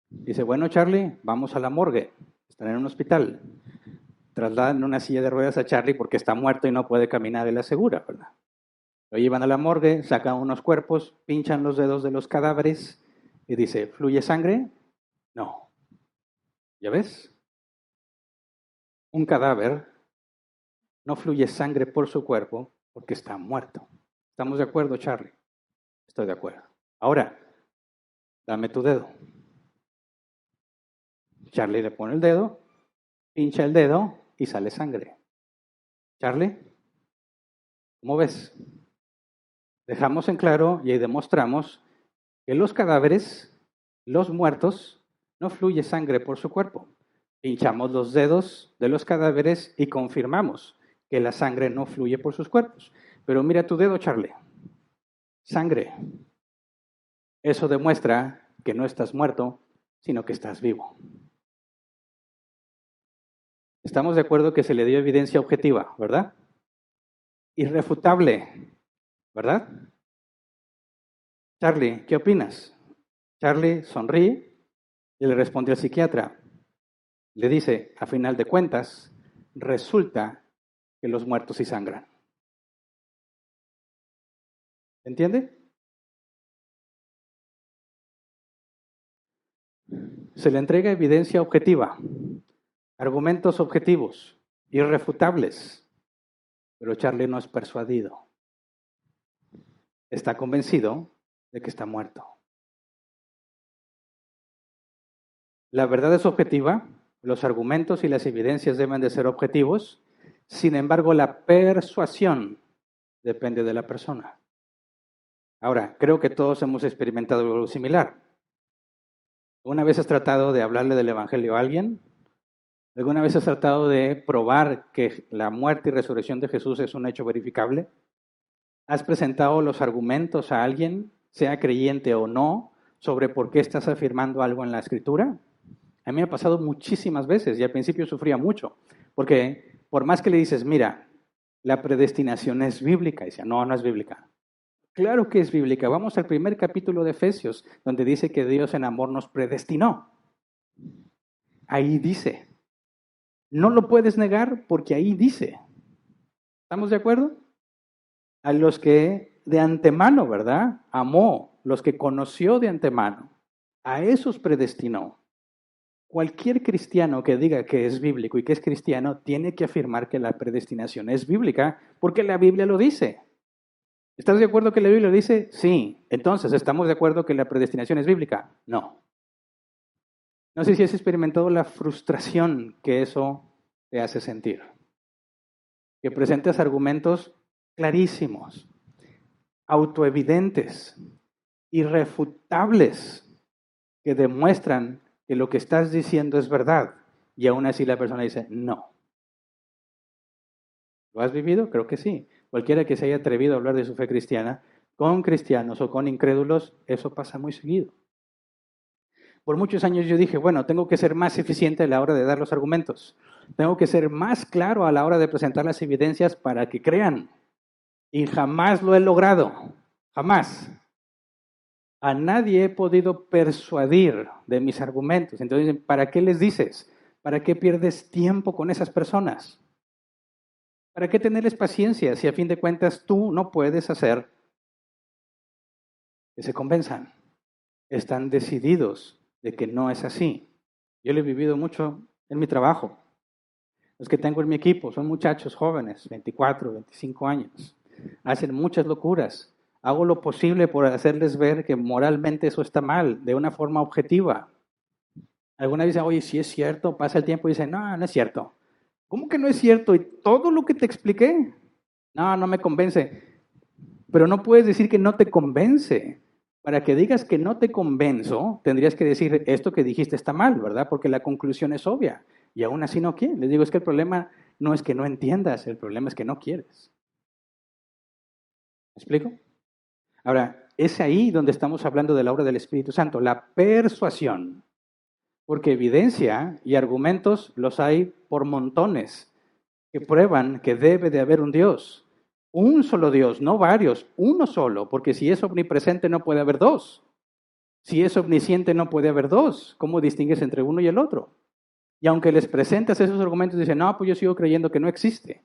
Dice, bueno, Charlie, vamos a la morgue. Están en un hospital. Trasladan en una silla de ruedas a Charlie porque está muerto y no puede caminar, él asegura, ¿verdad? Lo llevan a la morgue, sacan unos cuerpos, pinchan los dedos de los cadáveres y dice, ¿fluye sangre? No. ¿Ya ves? Un cadáver no fluye sangre por su cuerpo porque está muerto. ¿Estamos de acuerdo, Charlie? Estoy de acuerdo. Ahora, dame tu dedo. Charlie le pone el dedo, pincha el dedo y sale sangre. Charlie, ¿cómo ves? Dejamos en claro y ahí demostramos que los cadáveres, los muertos, no fluye sangre por su cuerpo. Pinchamos los dedos de los cadáveres y confirmamos que la sangre no fluye por sus cuerpos. Pero mira tu dedo, Charlie. Sangre. Eso demuestra que no estás muerto, sino que estás vivo. Estamos de acuerdo que se le dio evidencia objetiva, ¿verdad? Irrefutable, ¿verdad? Charlie, ¿qué opinas? Charlie sonríe y le responde al psiquiatra. Le dice, a final de cuentas, resulta que los muertos sí sangran. ¿Entiende? Se le entrega evidencia objetiva, argumentos objetivos, irrefutables, pero Charlie no es persuadido. Está convencido de que está muerto. La verdad es objetiva, los argumentos y las evidencias deben de ser objetivos, sin embargo la persuasión depende de la persona. Ahora, creo que todos hemos experimentado algo similar. ¿Alguna vez has tratado de hablarle del Evangelio a alguien? ¿Alguna vez has tratado de probar que la muerte y resurrección de Jesús es un hecho verificable? ¿Has presentado los argumentos a alguien, sea creyente o no, sobre por qué estás afirmando algo en la Escritura? A mí me ha pasado muchísimas veces y al principio sufría mucho, porque por más que le dices, mira, la predestinación es bíblica, y decía, no, no es bíblica. Claro que es bíblica. Vamos al primer capítulo de Efesios, donde dice que Dios en amor nos predestinó. Ahí dice. No lo puedes negar porque ahí dice. ¿Estamos de acuerdo? A los que de antemano, ¿verdad? Amó, los que conoció de antemano, a esos predestinó. Cualquier cristiano que diga que es bíblico y que es cristiano tiene que afirmar que la predestinación es bíblica porque la Biblia lo dice. ¿Estás de acuerdo que la Biblia lo dice? Sí. Entonces, ¿estamos de acuerdo que la predestinación es bíblica? No. No sé si has experimentado la frustración que eso te hace sentir. Que presentes argumentos clarísimos, autoevidentes, irrefutables, que demuestran que lo que estás diciendo es verdad. Y aún así la persona dice, no. ¿Lo has vivido? Creo que sí. Cualquiera que se haya atrevido a hablar de su fe cristiana, con cristianos o con incrédulos, eso pasa muy seguido. Por muchos años yo dije, bueno, tengo que ser más eficiente a la hora de dar los argumentos. Tengo que ser más claro a la hora de presentar las evidencias para que crean. Y jamás lo he logrado. Jamás. A nadie he podido persuadir de mis argumentos. Entonces, ¿para qué les dices? ¿Para qué pierdes tiempo con esas personas? ¿Para qué tenerles paciencia si a fin de cuentas tú no puedes hacer que se convenzan? Están decididos de que no es así. Yo lo he vivido mucho en mi trabajo. Los que tengo en mi equipo son muchachos jóvenes, 24, 25 años. Hacen muchas locuras. Hago lo posible por hacerles ver que moralmente eso está mal, de una forma objetiva. Alguna vez dicen, oye, sí es cierto, pasa el tiempo y dicen, no, no es cierto. ¿Cómo que no es cierto? ¿Y todo lo que te expliqué? No, no me convence. Pero no puedes decir que no te convence. Para que digas que no te convenzo, tendrías que decir, esto que dijiste está mal, ¿verdad? Porque la conclusión es obvia. Y aún así no quieres. Les digo, es que el problema no es que no entiendas, el problema es que no quieres. ¿Me explico? Ahora, es ahí donde estamos hablando de la obra del Espíritu Santo, la persuasión. Porque evidencia y argumentos los hay por montones que prueban que debe de haber un Dios. Un solo Dios, no varios, uno solo, porque si es omnipresente no puede haber dos. Si es omnisciente no puede haber dos. ¿Cómo distingues entre uno y el otro? Y aunque les presentas esos argumentos, dicen, no, pues yo sigo creyendo que no existe.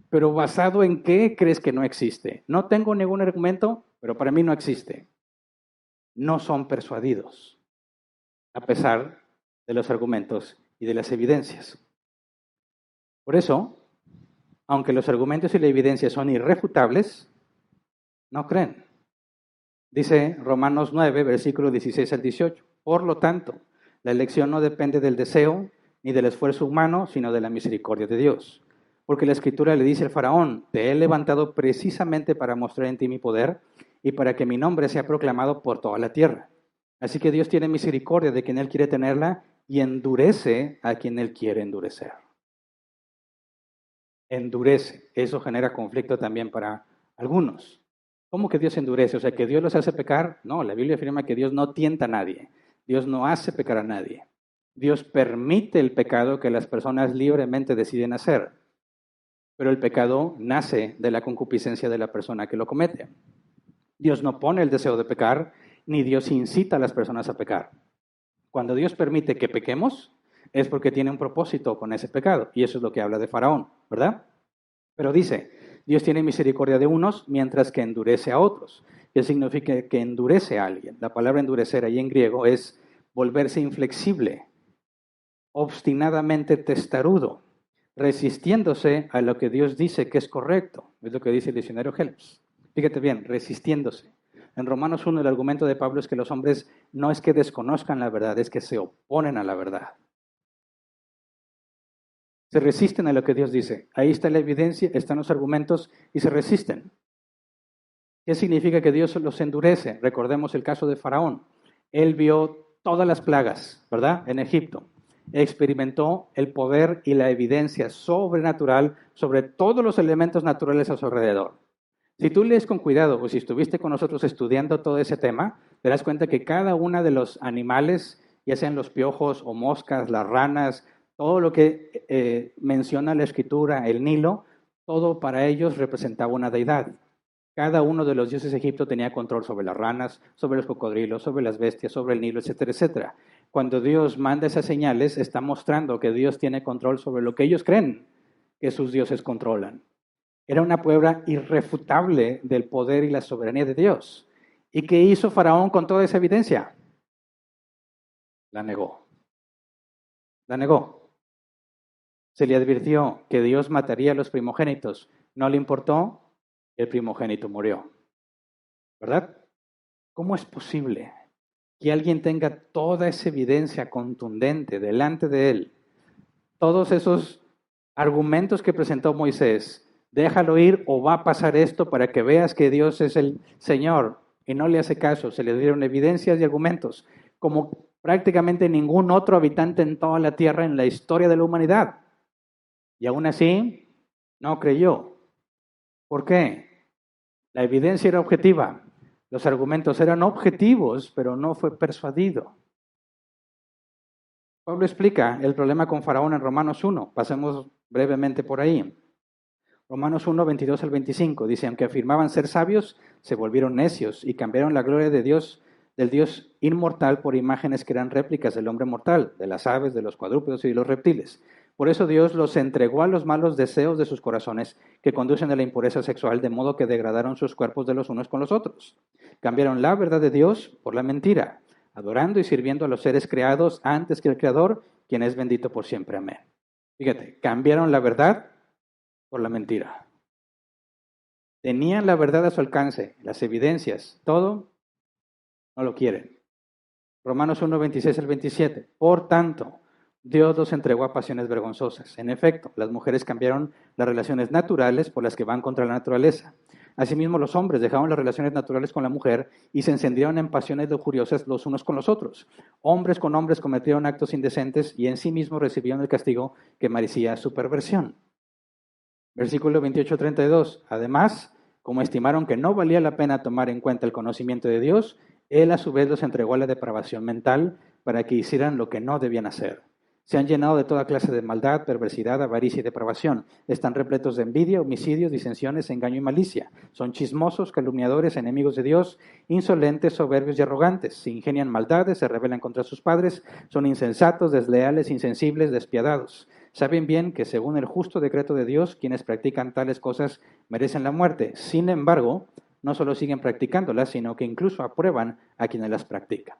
Pero ¿basado en qué crees que no existe? No tengo ningún argumento, pero para mí no existe. No son persuadidos, a pesar de los argumentos y de las evidencias. Por eso, aunque los argumentos y la evidencia son irrefutables, no creen. Dice Romanos 9, versículos 16 al 18. Por lo tanto, la elección no depende del deseo ni del esfuerzo humano, sino de la misericordia de Dios. Porque la Escritura le dice al faraón, te he levantado precisamente para mostrar en ti mi poder y para que mi nombre sea proclamado por toda la tierra. Así que Dios tiene misericordia de quien Él quiere tenerla y endurece a quien Él quiere endurecer. Endurece. Eso genera conflicto también para algunos. ¿Cómo que Dios endurece? O sea, ¿que Dios los hace pecar? No, la Biblia afirma que Dios no tienta a nadie. Dios no hace pecar a nadie. Dios permite el pecado que las personas libremente deciden hacer. Pero el pecado nace de la concupiscencia de la persona que lo comete. Dios no pone el deseo de pecar, ni Dios incita a las personas a pecar. Cuando Dios permite que pequemos, es porque tiene un propósito con ese pecado. Y eso es lo que habla de Faraón, ¿verdad? Pero dice, Dios tiene misericordia de unos mientras que endurece a otros. ¿Qué significa que endurece a alguien? La palabra endurecer ahí en griego es volverse inflexible, obstinadamente testarudo, resistiéndose a lo que Dios dice que es correcto. Es lo que dice el diccionario Helms. Fíjate bien, resistiéndose. En Romanos 1 el argumento de Pablo es que los hombres no es que desconozcan la verdad, es que se oponen a la verdad. Se resisten a lo que Dios dice. Ahí está la evidencia, están los argumentos y se resisten. ¿Qué significa que Dios los endurece? Recordemos el caso de Faraón. Él vio todas las plagas, ¿verdad? En Egipto. Experimentó el poder y la evidencia sobrenatural sobre todos los elementos naturales a su alrededor. Si tú lees con cuidado, o si estuviste con nosotros estudiando todo ese tema, te das cuenta que cada uno de los animales, ya sean los piojos o moscas, las ranas, todo lo que menciona la Escritura, el Nilo, todo para ellos representaba una deidad. Cada uno de los dioses de Egipto tenía control sobre las ranas, sobre los cocodrilos, sobre las bestias, sobre el Nilo, etcétera, etcétera. Cuando Dios manda esas señales, está mostrando que Dios tiene control sobre lo que ellos creen que sus dioses controlan. Era una prueba irrefutable del poder y la soberanía de Dios. ¿Y qué hizo Faraón con toda esa evidencia? La negó. La negó. Se le advirtió que Dios mataría a los primogénitos. No le importó, el primogénito murió. ¿Verdad? ¿Cómo es posible que alguien tenga toda esa evidencia contundente delante de él? Todos esos argumentos que presentó Moisés, déjalo ir o va a pasar esto para que veas que Dios es el Señor, y no le hace caso. Se le dieron evidencias y argumentos. Como prácticamente ningún otro habitante en toda la tierra en la historia de la humanidad. Y aún así, no creyó. ¿Por qué? La evidencia era objetiva. Los argumentos eran objetivos, pero no fue persuadido. Pablo explica el problema con Faraón en Romanos 1. Pasemos brevemente por ahí. Romanos 1, 22 al 25. Dice, aunque afirmaban ser sabios, se volvieron necios y cambiaron la gloria de Dios, del Dios inmortal, por imágenes que eran réplicas del hombre mortal, de las aves, de los cuadrúpedos y de los reptiles. Por eso Dios los entregó a los malos deseos de sus corazones, que conducen a la impureza sexual, de modo que degradaron sus cuerpos de los unos con los otros. Cambiaron la verdad de Dios por la mentira, adorando y sirviendo a los seres creados antes que el Creador, quien es bendito por siempre. Amén. Fíjate, cambiaron la verdad por la mentira. Tenían la verdad a su alcance, las evidencias, todo, no lo quieren. Romanos 1, 26 al 27. Por tanto, Dios los entregó a pasiones vergonzosas. En efecto, las mujeres cambiaron las relaciones naturales por las que van contra la naturaleza. Asimismo, los hombres dejaron las relaciones naturales con la mujer y se encendieron en pasiones lujuriosas los unos con los otros. Hombres con hombres cometieron actos indecentes y en sí mismos recibieron el castigo que merecía su perversión. Versículo 28-32. Además, como estimaron que no valía la pena tomar en cuenta el conocimiento de Dios, Él a su vez los entregó a la depravación mental para que hicieran lo que no debían hacer. Se han llenado de toda clase de maldad, perversidad, avaricia y depravación. Están repletos de envidia, homicidios, disensiones, engaño y malicia. Son chismosos, calumniadores, enemigos de Dios, insolentes, soberbios y arrogantes. Se ingenian maldades, se rebelan contra sus padres, son insensatos, desleales, insensibles, despiadados. Saben bien que según el justo decreto de Dios, quienes practican tales cosas merecen la muerte. Sin embargo, no solo siguen practicándolas, sino que incluso aprueban a quienes las practican.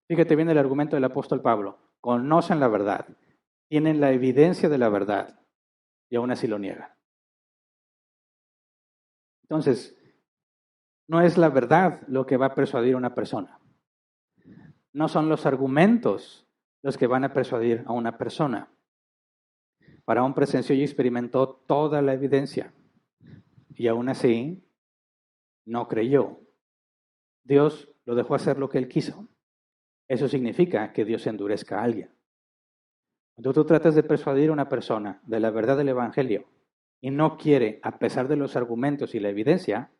Fíjate bien el argumento del apóstol Pablo. Conocen la verdad, tienen la evidencia de la verdad y aún así lo niegan. Entonces, no es la verdad lo que va a persuadir a una persona. No son los argumentos los que van a persuadir a una persona. Faraón presenció y experimentó toda la evidencia y aún así no creyó. Dios lo dejó hacer lo que él quiso. Eso significa que Dios endurezca a alguien. Cuando tú tratas de persuadir a una persona de la verdad del Evangelio y no quiere, a pesar de los argumentos y la evidencia,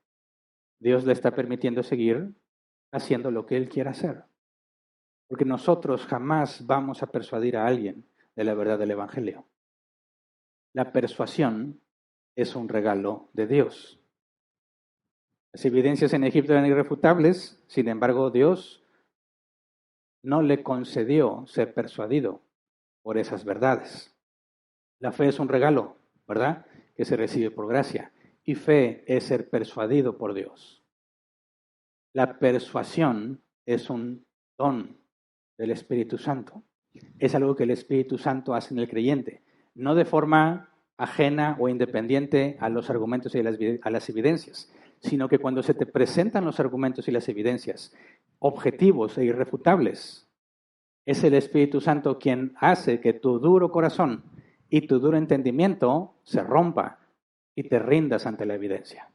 Dios le está permitiendo seguir haciendo lo que él quiera hacer. Porque nosotros jamás vamos a persuadir a alguien de la verdad del Evangelio. La persuasión es un regalo de Dios. Las evidencias en Egipto eran irrefutables, sin embargo, Dios no le concedió ser persuadido por esas verdades. La fe es un regalo, ¿verdad? Que se recibe por gracia. Y fe es ser persuadido por Dios. La persuasión es un don del Espíritu Santo. Es algo que el Espíritu Santo hace en el creyente, no de forma ajena o independiente a los argumentos y a las evidencias, sino que cuando se te presentan los argumentos y las evidencias objetivos e irrefutables, es el Espíritu Santo quien hace que tu duro corazón y tu duro entendimiento se rompa y te rindas ante la evidencia.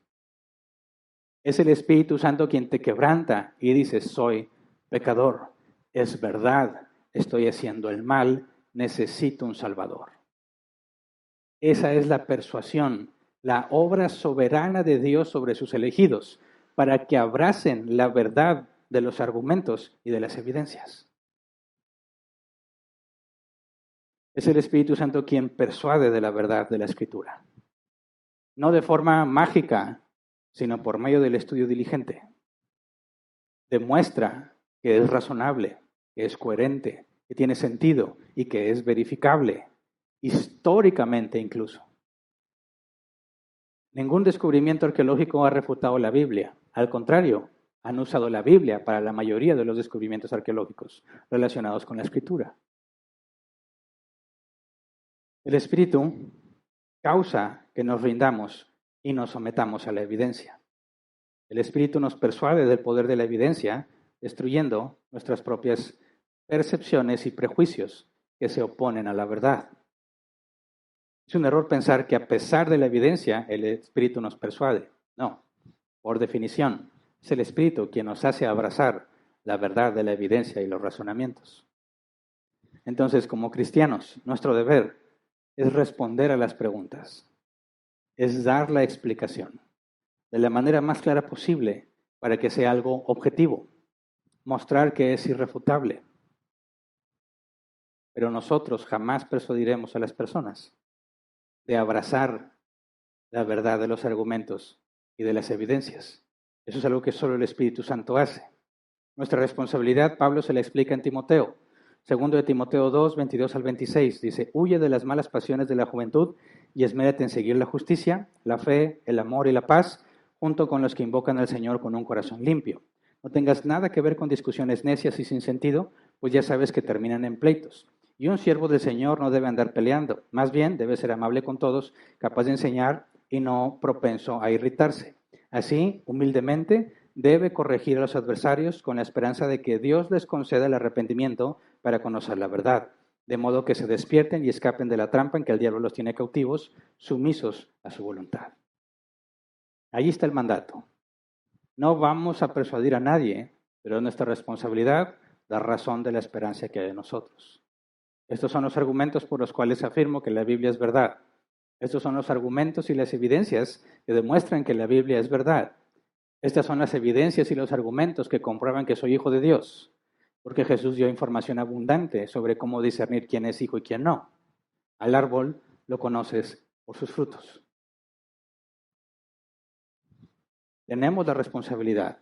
Es el Espíritu Santo quien te quebranta y dices, soy pecador, es verdad, estoy haciendo el mal, necesito un Salvador. Esa es la persuasión, la obra soberana de Dios sobre sus elegidos, para que abracen la verdad de los argumentos y de las evidencias. Es el Espíritu Santo quien persuade de la verdad de la Escritura. No de forma mágica, sino por medio del estudio diligente. Demuestra que es razonable, que es coherente, que tiene sentido y que es verificable, históricamente incluso. Ningún descubrimiento arqueológico ha refutado la Biblia. Al contrario, han usado la Biblia para la mayoría de los descubrimientos arqueológicos relacionados con la Escritura. El Espíritu causa que nos rindamos y nos sometamos a la evidencia. El Espíritu nos persuade del poder de la evidencia, destruyendo nuestras propias percepciones y prejuicios que se oponen a la verdad. Es un error pensar que a pesar de la evidencia, el Espíritu nos persuade. No, por definición, es el Espíritu quien nos hace abrazar la verdad de la evidencia y los razonamientos. Entonces, como cristianos, nuestro deber es responder a las preguntas, es dar la explicación de la manera más clara posible para que sea algo objetivo, mostrar que es irrefutable. Pero nosotros jamás persuadiremos a las personas de abrazar la verdad de los argumentos y de las evidencias. Eso es algo que solo el Espíritu Santo hace. Nuestra responsabilidad, Pablo se la explica en Timoteo. Segundo de Timoteo 2, 22 al 26, dice, huye de las malas pasiones de la juventud y esmérate en seguir la justicia, la fe, el amor y la paz, junto con los que invocan al Señor con un corazón limpio. No tengas nada que ver con discusiones necias y sin sentido, pues ya sabes que terminan en pleitos. Y un siervo del Señor no debe andar peleando, más bien debe ser amable con todos, capaz de enseñar y no propenso a irritarse. Así, humildemente, debe corregir a los adversarios con la esperanza de que Dios les conceda el arrepentimiento para conocer la verdad, de modo que se despierten y escapen de la trampa en que el diablo los tiene cautivos, sumisos a su voluntad. Allí está el mandato. No vamos a persuadir a nadie, pero es nuestra responsabilidad dar razón de la esperanza que hay en nosotros. Estos son los argumentos por los cuales afirmo que la Biblia es verdad. Estos son los argumentos y las evidencias que demuestran que la Biblia es verdad. Estas son las evidencias y los argumentos que comprueban que soy hijo de Dios, porque Jesús dio información abundante sobre cómo discernir quién es hijo y quién no. Al árbol lo conoces por sus frutos. Tenemos la responsabilidad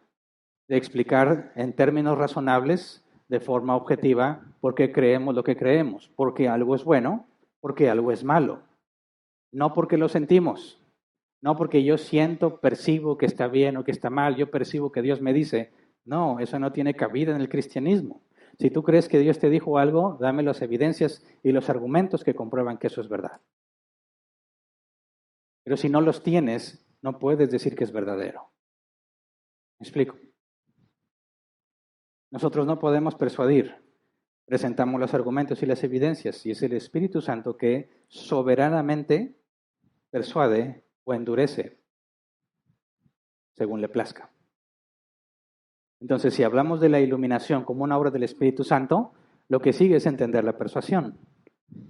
de explicar en términos razonables, de forma objetiva, por qué creemos lo que creemos, porque algo es bueno, porque algo es malo. No porque lo sentimos, no porque yo siento, percibo que está bien o que está mal, yo percibo que Dios me dice. No, eso no tiene cabida en el cristianismo. Si tú crees que Dios te dijo algo, dame las evidencias y los argumentos que comprueban que eso es verdad. Pero si no los tienes, no puedes decir que es verdadero. ¿Me explico? Nosotros no podemos persuadir. Presentamos los argumentos y las evidencias y es el Espíritu Santo que soberanamente persuade o endurece según le plazca. Entonces, si hablamos de la iluminación como una obra del Espíritu Santo, lo que sigue es entender la persuasión.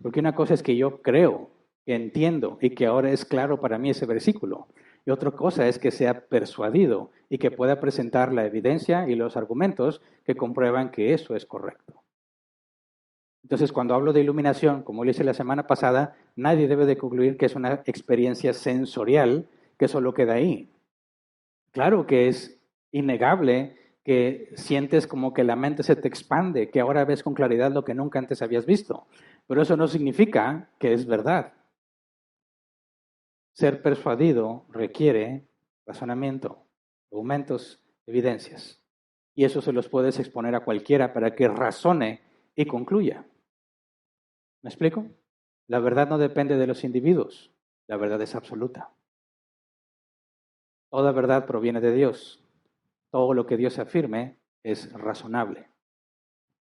Porque una cosa es que yo creo, que entiendo y que ahora es claro para mí ese versículo. Y otra cosa es que sea persuadido y que pueda presentar la evidencia y los argumentos que comprueban que eso es correcto. Entonces, cuando hablo de iluminación, como lo hice la semana pasada, nadie debe de concluir que es una experiencia sensorial que solo queda ahí. Claro que es innegable que sientes como que la mente se te expande, que ahora ves con claridad lo que nunca antes habías visto. Pero eso no significa que es verdad. Ser persuadido requiere razonamiento, argumentos, evidencias. Y eso se los puedes exponer a cualquiera para que razone y concluya. ¿Me explico? La verdad no depende de los individuos, la verdad es absoluta. Toda verdad proviene de Dios. Todo lo que Dios afirme es razonable.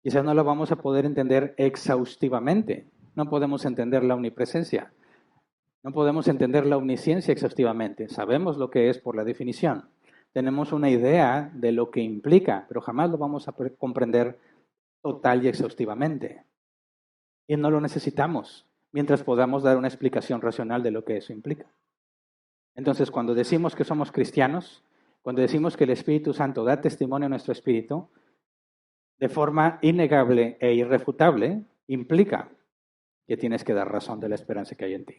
Quizás no lo vamos a poder entender exhaustivamente. No podemos entender la omnipresencia. No podemos entender la omnisciencia exhaustivamente. Sabemos lo que es por la definición. Tenemos una idea de lo que implica, pero jamás lo vamos a comprender total y exhaustivamente. Y no lo necesitamos mientras podamos dar una explicación racional de lo que eso implica. Entonces, cuando decimos que somos cristianos, cuando decimos que el Espíritu Santo da testimonio a nuestro espíritu, de forma innegable e irrefutable, implica que tienes que dar razón de la esperanza que hay en ti.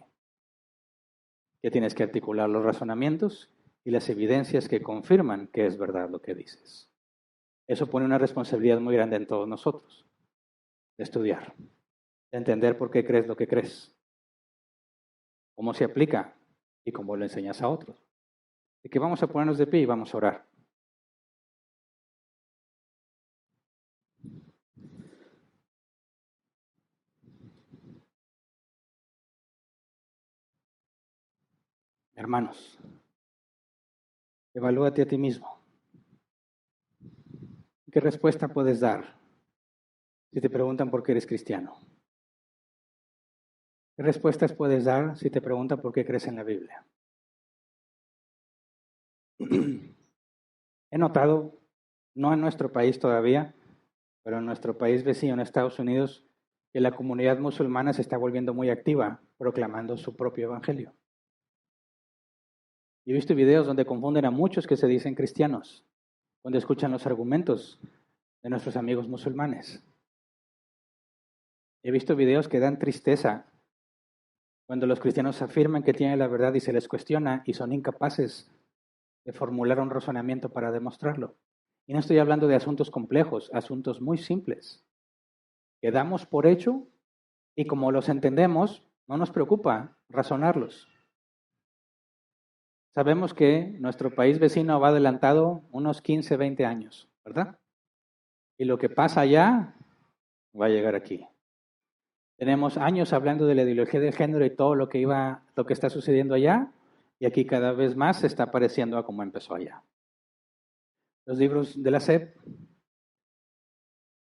Que tienes que articular los razonamientos y las evidencias que confirman que es verdad lo que dices. Eso pone una responsabilidad muy grande en todos nosotros, de estudiar, de entender por qué crees lo que crees, cómo se aplica y cómo lo enseñas a otros. Y que vamos a ponernos de pie y vamos a orar. Hermanos, evalúate a ti mismo. ¿Qué respuesta puedes dar si te preguntan por qué eres cristiano? ¿Qué respuestas puedes dar si te preguntan por qué crees en la Biblia? He notado no en nuestro país todavía, pero en nuestro país vecino, en Estados Unidos, que la comunidad musulmana se está volviendo muy activa, proclamando su propio evangelio. Y he visto videos donde confunden a muchos que se dicen cristianos, donde escuchan los argumentos de nuestros amigos musulmanes. He visto videos que dan tristeza cuando los cristianos afirman que tienen la verdad y se les cuestiona y son incapaces de formular un razonamiento para demostrarlo. Y no estoy hablando de asuntos complejos, asuntos muy simples, que damos por hecho y como los entendemos, no nos preocupa razonarlos. Sabemos que nuestro país vecino va adelantado unos 15, 20 años, ¿verdad? Y lo que pasa allá va a llegar aquí. Tenemos años hablando de la ideología de género y todo lo que está sucediendo allá, y aquí cada vez más se está pareciendo a como empezó allá. Los libros de la SEP,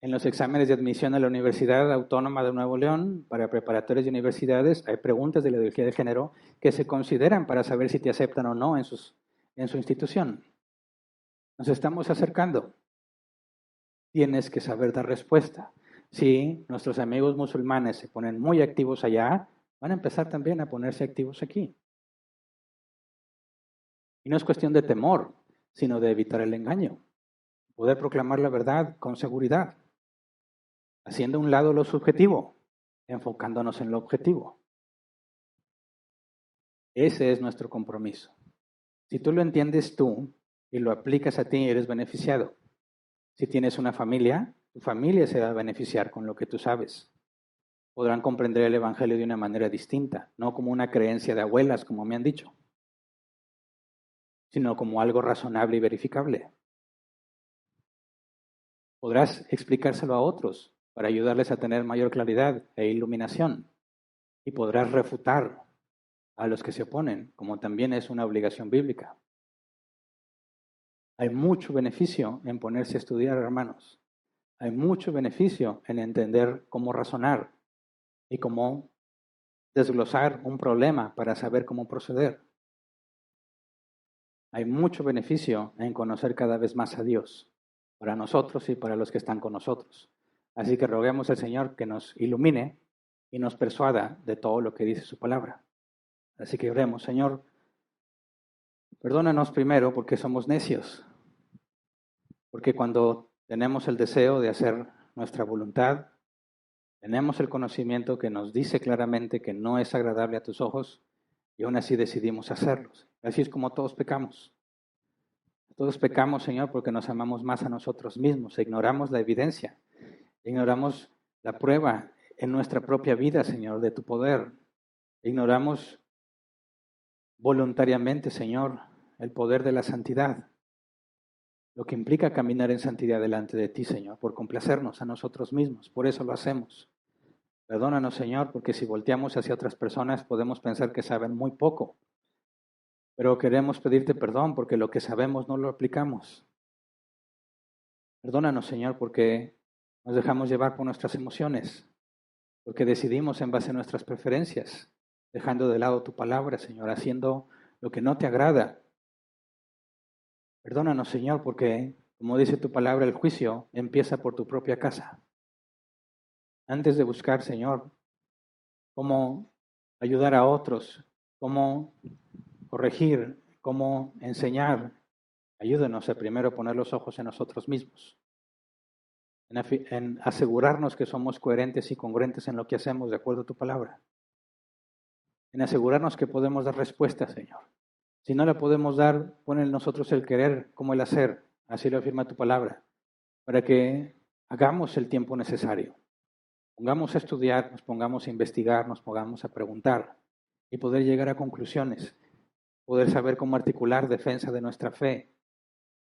en los exámenes de admisión a la Universidad Autónoma de Nuevo León, para preparatorias y universidades, hay preguntas de la ideología de género que se consideran para saber si te aceptan o no en su institución. Nos estamos acercando. Tienes que saber dar respuesta. Si nuestros amigos musulmanes se ponen muy activos allá, van a empezar también a ponerse activos aquí. Y no es cuestión de temor, sino de evitar el engaño. Poder proclamar la verdad con seguridad, haciendo a un lado lo subjetivo, enfocándonos en lo objetivo. Ese es nuestro compromiso. Si tú lo entiendes tú y lo aplicas a ti, eres beneficiado. Si tienes una familia, tu familia se va a beneficiar con lo que tú sabes. Podrán comprender el Evangelio de una manera distinta, no como una creencia de abuelas, como me han dicho, sino como algo razonable y verificable. Podrás explicárselo a otros para ayudarles a tener mayor claridad e iluminación. Y podrás refutar a los que se oponen, como también es una obligación bíblica. Hay mucho beneficio en ponerse a estudiar, hermanos. Hay mucho beneficio en entender cómo razonar y cómo desglosar un problema para saber cómo proceder. Hay mucho beneficio en conocer cada vez más a Dios, para nosotros y para los que están con nosotros. Así que roguemos al Señor que nos ilumine y nos persuada de todo lo que dice su palabra. Así que oremos, Señor, perdónanos primero porque somos necios, porque cuando tenemos el deseo de hacer nuestra voluntad, tenemos el conocimiento que nos dice claramente que no es agradable a tus ojos y aún así decidimos hacerlos. Así es como todos pecamos. Todos pecamos, Señor, porque nos amamos más a nosotros mismos, e ignoramos la evidencia, ignoramos la prueba en nuestra propia vida, Señor, de tu poder. Ignoramos voluntariamente, Señor, el poder de la santidad, lo que implica caminar en santidad delante de ti, Señor, por complacernos a nosotros mismos. Por eso lo hacemos. Perdónanos, Señor, porque si volteamos hacia otras personas podemos pensar que saben muy poco, pero queremos pedirte perdón porque lo que sabemos no lo aplicamos. Perdónanos, Señor, porque nos dejamos llevar por nuestras emociones, porque decidimos en base a nuestras preferencias, dejando de lado tu palabra, Señor, haciendo lo que no te agrada. Perdónanos, Señor, porque, como dice tu palabra, el juicio empieza por tu propia casa. Antes de buscar, Señor, cómo ayudar a otros, cómo corregir, cómo enseñar, ayúdanos a primero poner los ojos en nosotros mismos, en asegurarnos que somos coherentes y congruentes en lo que hacemos de acuerdo a tu palabra, en asegurarnos que podemos dar respuesta, Señor. Si no la podemos dar, pon en nosotros el querer como el hacer, así lo afirma tu palabra, para que hagamos el tiempo necesario. Pongamos a estudiar, nos pongamos a investigar, nos pongamos a preguntar y poder llegar a conclusiones, poder saber cómo articular defensa de nuestra fe,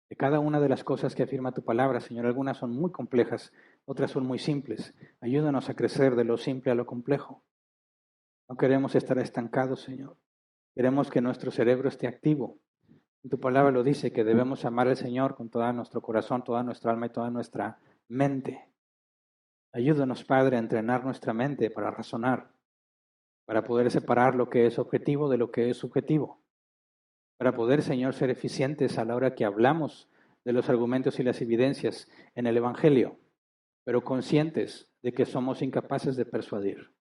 de cada una de las cosas que afirma tu palabra, Señor. Algunas son muy complejas, otras son muy simples. Ayúdanos a crecer de lo simple a lo complejo. No queremos estar estancados, Señor. Queremos que nuestro cerebro esté activo. Tu palabra lo dice, que debemos amar al Señor con todo nuestro corazón, toda nuestra alma y toda nuestra mente. Ayúdanos, Padre, a entrenar nuestra mente para razonar, para poder separar lo que es objetivo de lo que es subjetivo, para poder, Señor, ser eficientes a la hora que hablamos de los argumentos y las evidencias en el Evangelio, pero conscientes de que somos incapaces de persuadir.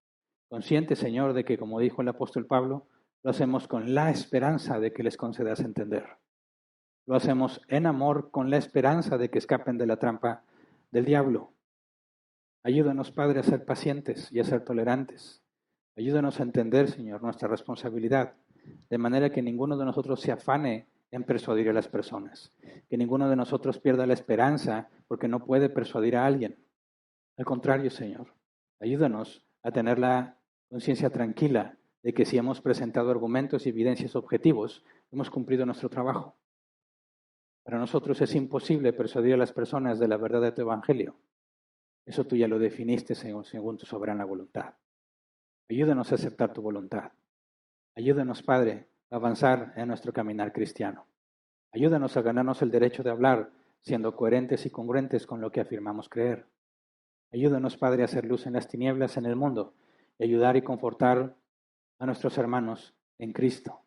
Conscientes, Señor, de que, como dijo el apóstol Pablo, lo hacemos con la esperanza de que les concedas entender. Lo hacemos en amor con la esperanza de que escapen de la trampa del diablo. Ayúdanos, Padre, a ser pacientes y a ser tolerantes. Ayúdanos a entender, Señor, nuestra responsabilidad, de manera que ninguno de nosotros se afane en persuadir a las personas, que ninguno de nosotros pierda la esperanza porque no puede persuadir a alguien. Al contrario, Señor, ayúdanos a tener la conciencia tranquila de que si hemos presentado argumentos y evidencias objetivos, hemos cumplido nuestro trabajo. Para nosotros es imposible persuadir a las personas de la verdad de tu Evangelio. Eso tú ya lo definiste según tu soberana voluntad. Ayúdanos a aceptar tu voluntad. Ayúdanos, Padre, a avanzar en nuestro caminar cristiano. Ayúdanos a ganarnos el derecho de hablar, siendo coherentes y congruentes con lo que afirmamos creer. Ayúdanos, Padre, a hacer luz en las tinieblas en el mundo y ayudar y confortar a nuestros hermanos en Cristo.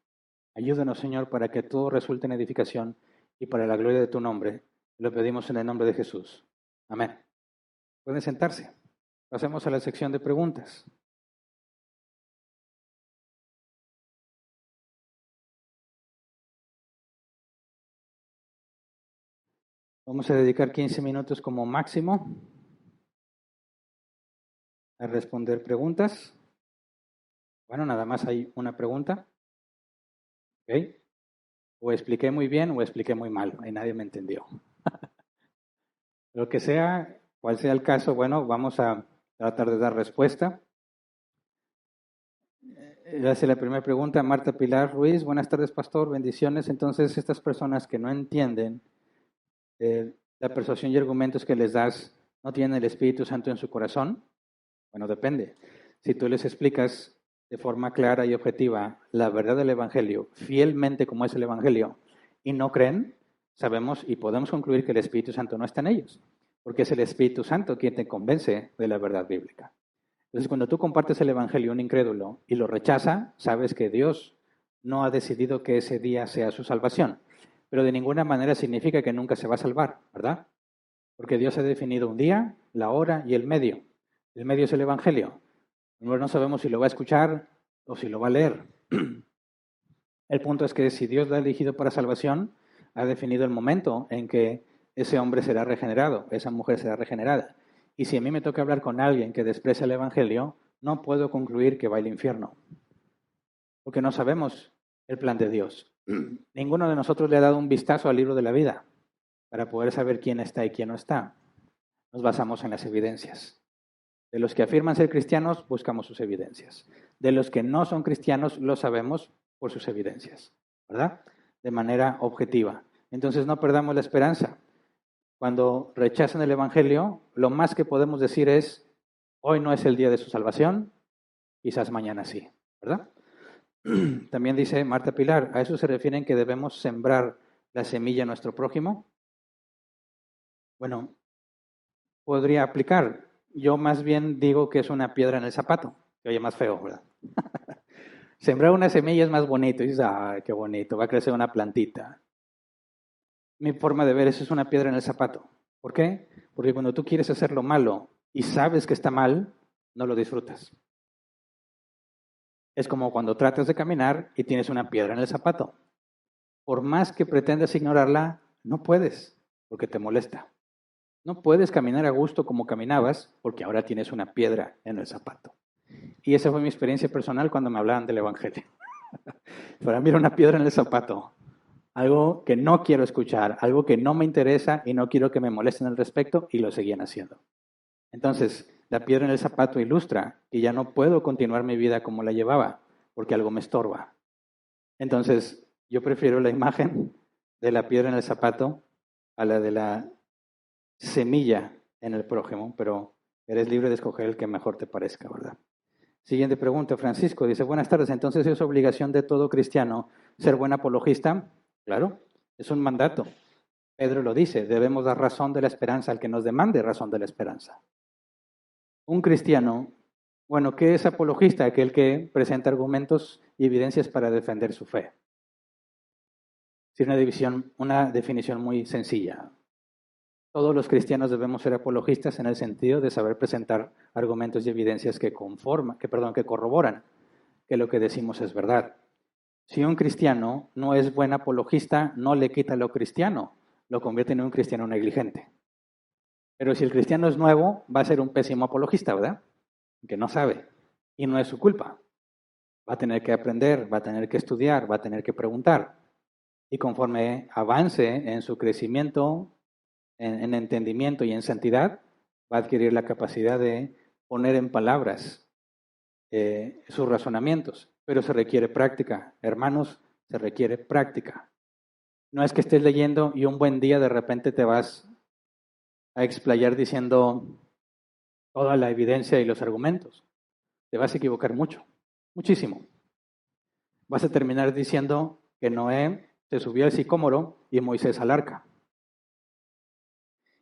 Ayúdanos, Señor, para que todo resulte en edificación y para la gloria de tu nombre. Lo pedimos en el nombre de Jesús. Amén. Pueden sentarse. Pasemos a la sección de preguntas. Vamos a dedicar 15 minutos como máximo a responder preguntas. Bueno, nada más hay una pregunta. ¿Ok? O expliqué muy bien o expliqué muy mal y nadie me entendió. Lo que sea, cual sea el caso, bueno, vamos a tratar de dar respuesta. Hace la primera pregunta, Marta Pilar Ruiz. Buenas tardes, pastor, bendiciones. Entonces, estas personas que no entienden la persuasión y argumentos que les das, ¿no tienen el Espíritu Santo en su corazón? Bueno, depende. Si tú les explicas de forma clara y objetiva la verdad del Evangelio, fielmente como es el Evangelio, y no creen, sabemos y podemos concluir que el Espíritu Santo no está en ellos, porque es el Espíritu Santo quien te convence de la verdad bíblica. Entonces, cuando tú compartes el Evangelio a un incrédulo y lo rechaza, sabes que Dios no ha decidido que ese día sea su salvación, pero de ninguna manera significa que nunca se va a salvar, ¿verdad? Porque Dios ha definido un día, la hora y el medio. El medio es el Evangelio. No sabemos si lo va a escuchar o si lo va a leer. El punto es que si Dios lo ha elegido para salvación, ha definido el momento en que ese hombre será regenerado, esa mujer será regenerada. Y si a mí me toca hablar con alguien que desprecia el Evangelio, no puedo concluir que va al infierno, porque no sabemos el plan de Dios. Ninguno de nosotros le ha dado un vistazo al libro de la vida para poder saber quién está y quién no está. Nos basamos en las evidencias. De los que afirman ser cristianos, buscamos sus evidencias. De los que no son cristianos, lo sabemos por sus evidencias, ¿verdad? De manera objetiva. Entonces no perdamos la esperanza. Cuando rechazan el Evangelio, lo más que podemos decir es, hoy no es el día de su salvación, quizás mañana sí, ¿verdad? También dice Marta Pilar, ¿a eso se refieren que debemos sembrar la semilla en nuestro prójimo? Bueno, podría aplicar. Yo más bien digo que es una piedra en el zapato, que oye más feo, ¿verdad? Sembrar una semilla es más bonito, y dices, ah, qué bonito, va a crecer una plantita. Mi forma de ver eso es una piedra en el zapato. ¿Por qué? Porque cuando tú quieres hacer lo malo y sabes que está mal, no lo disfrutas. Es como cuando tratas de caminar y tienes una piedra en el zapato. Por más que pretendas ignorarla, no puedes, porque te molesta. No puedes caminar a gusto como caminabas, porque ahora tienes una piedra en el zapato. Y esa fue mi experiencia personal cuando me hablaban del Evangelio. Para mí era una piedra en el zapato. Algo que no quiero escuchar, algo que no me interesa y no quiero que me molesten al respecto, y lo seguían haciendo. Entonces, la piedra en el zapato ilustra que ya no puedo continuar mi vida como la llevaba, porque algo me estorba. Entonces, yo prefiero la imagen de la piedra en el zapato a la de la semilla en el prójimo, pero eres libre de escoger el que mejor te parezca, ¿verdad? Siguiente pregunta, Francisco dice, buenas tardes, entonces es obligación de todo cristiano ser buen apologista. Claro, es un mandato. Pedro lo dice, debemos dar razón de la esperanza al que nos demande razón de la esperanza. Un cristiano, bueno, ¿qué es apologista? Aquel que presenta argumentos y evidencias para defender su fe. Sí, una definición muy sencilla. Todos los cristianos debemos ser apologistas en el sentido de saber presentar argumentos y evidencias que corroboran que lo que decimos es verdad. Si un cristiano no es buen apologista, no le quita lo cristiano, lo convierte en un cristiano negligente. Pero si el cristiano es nuevo, va a ser un pésimo apologista, ¿verdad? Que no sabe. Y no es su culpa. Va a tener que aprender, va a tener que estudiar, va a tener que preguntar. Y conforme avance en su crecimiento, en entendimiento y en santidad, va a adquirir la capacidad de poner en palabras sus razonamientos. Pero se requiere práctica. Hermanos, se requiere práctica. No es que estés leyendo y un buen día de repente te vas a explayar diciendo toda la evidencia y los argumentos. Te vas a equivocar mucho, muchísimo. Vas a terminar diciendo que Noé se subió al sicómoro y Moisés al arca.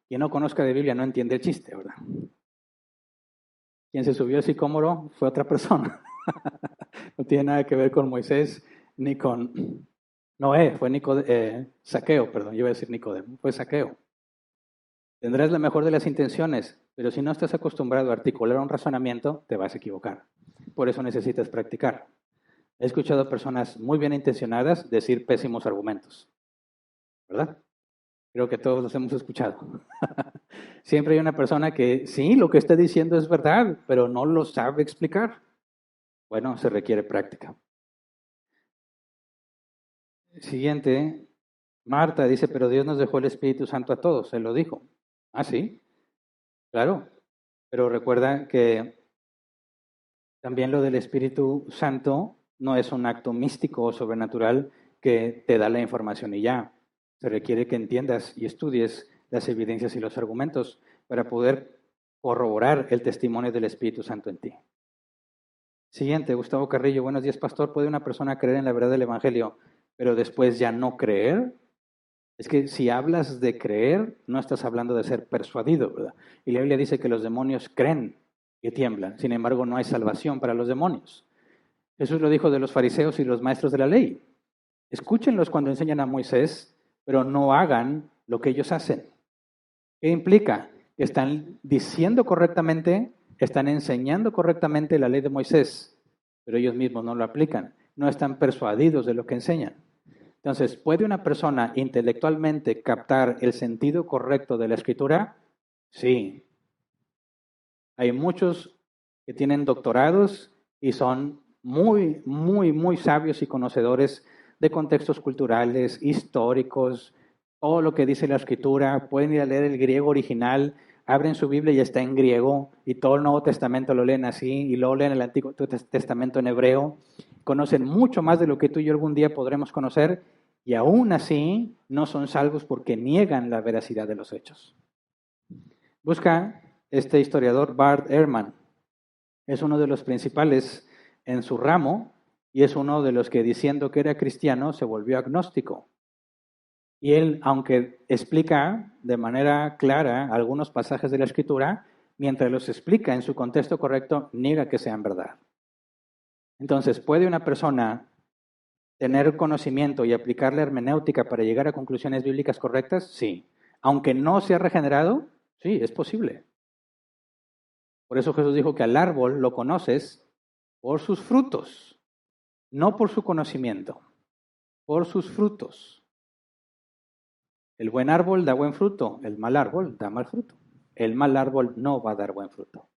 Quien no conozca de Biblia no entiende el chiste, ¿verdad? Quien se subió al sicómoro fue otra persona. No tiene nada que ver con Moisés ni con Noé, fue Zaqueo, perdón, yo iba a decir Nicodemo, fue Zaqueo. Tendrás la mejor de las intenciones, pero si no estás acostumbrado a articular un razonamiento, te vas a equivocar. Por eso necesitas practicar. He escuchado a personas muy bien intencionadas decir pésimos argumentos, ¿verdad? Creo que todos los hemos escuchado. Siempre hay una persona que sí, lo que está diciendo es verdad, pero no lo sabe explicar. Bueno, se requiere práctica. Siguiente, Marta dice, pero Dios nos dejó el Espíritu Santo a todos, Él lo dijo. Ah, sí, claro, pero recuerda que también lo del Espíritu Santo no es un acto místico o sobrenatural que te da la información y ya. Se requiere que entiendas y estudies las evidencias y los argumentos para poder corroborar el testimonio del Espíritu Santo en ti. Siguiente, Gustavo Carrillo. Buenos días, pastor. ¿Puede una persona creer en la verdad del Evangelio, pero después ya no creer? Es que si hablas de creer, no estás hablando de ser persuadido, ¿verdad? Y la Biblia dice que los demonios creen y tiemblan. Sin embargo, no hay salvación para los demonios. Jesús lo dijo de los fariseos y los maestros de la ley. Escúchenlos cuando enseñan a Moisés, pero no hagan lo que ellos hacen. ¿Qué implica? Que están diciendo correctamente, están enseñando correctamente la ley de Moisés, pero ellos mismos no lo aplican. No están persuadidos de lo que enseñan. Entonces, ¿puede una persona intelectualmente captar el sentido correcto de la escritura? Sí. Hay muchos que tienen doctorados y son muy, muy, muy sabios y conocedores de contextos culturales, históricos, todo lo que dice la escritura. Pueden ir a leer el griego original, abren su Biblia y está en griego, y todo el Nuevo Testamento lo leen así, y luego leen el Antiguo Testamento en hebreo. Conocen mucho más de lo que tú y yo algún día podremos conocer, y aún así no son salvos porque niegan la veracidad de los hechos. Busca este historiador Bart Ehrman. Es uno de los principales en su ramo y es uno de los que, diciendo que era cristiano, se volvió agnóstico. Y él, aunque explica de manera clara algunos pasajes de la Escritura, mientras los explica en su contexto correcto, niega que sean verdad. Entonces, ¿puede una persona tener conocimiento y aplicar la hermenéutica para llegar a conclusiones bíblicas correctas? Sí. Aunque no se ha regenerado, sí, es posible. Por eso Jesús dijo que al árbol lo conoces por sus frutos, no por su conocimiento, por sus frutos. El buen árbol da buen fruto, el mal árbol da mal fruto. El mal árbol no va a dar buen fruto.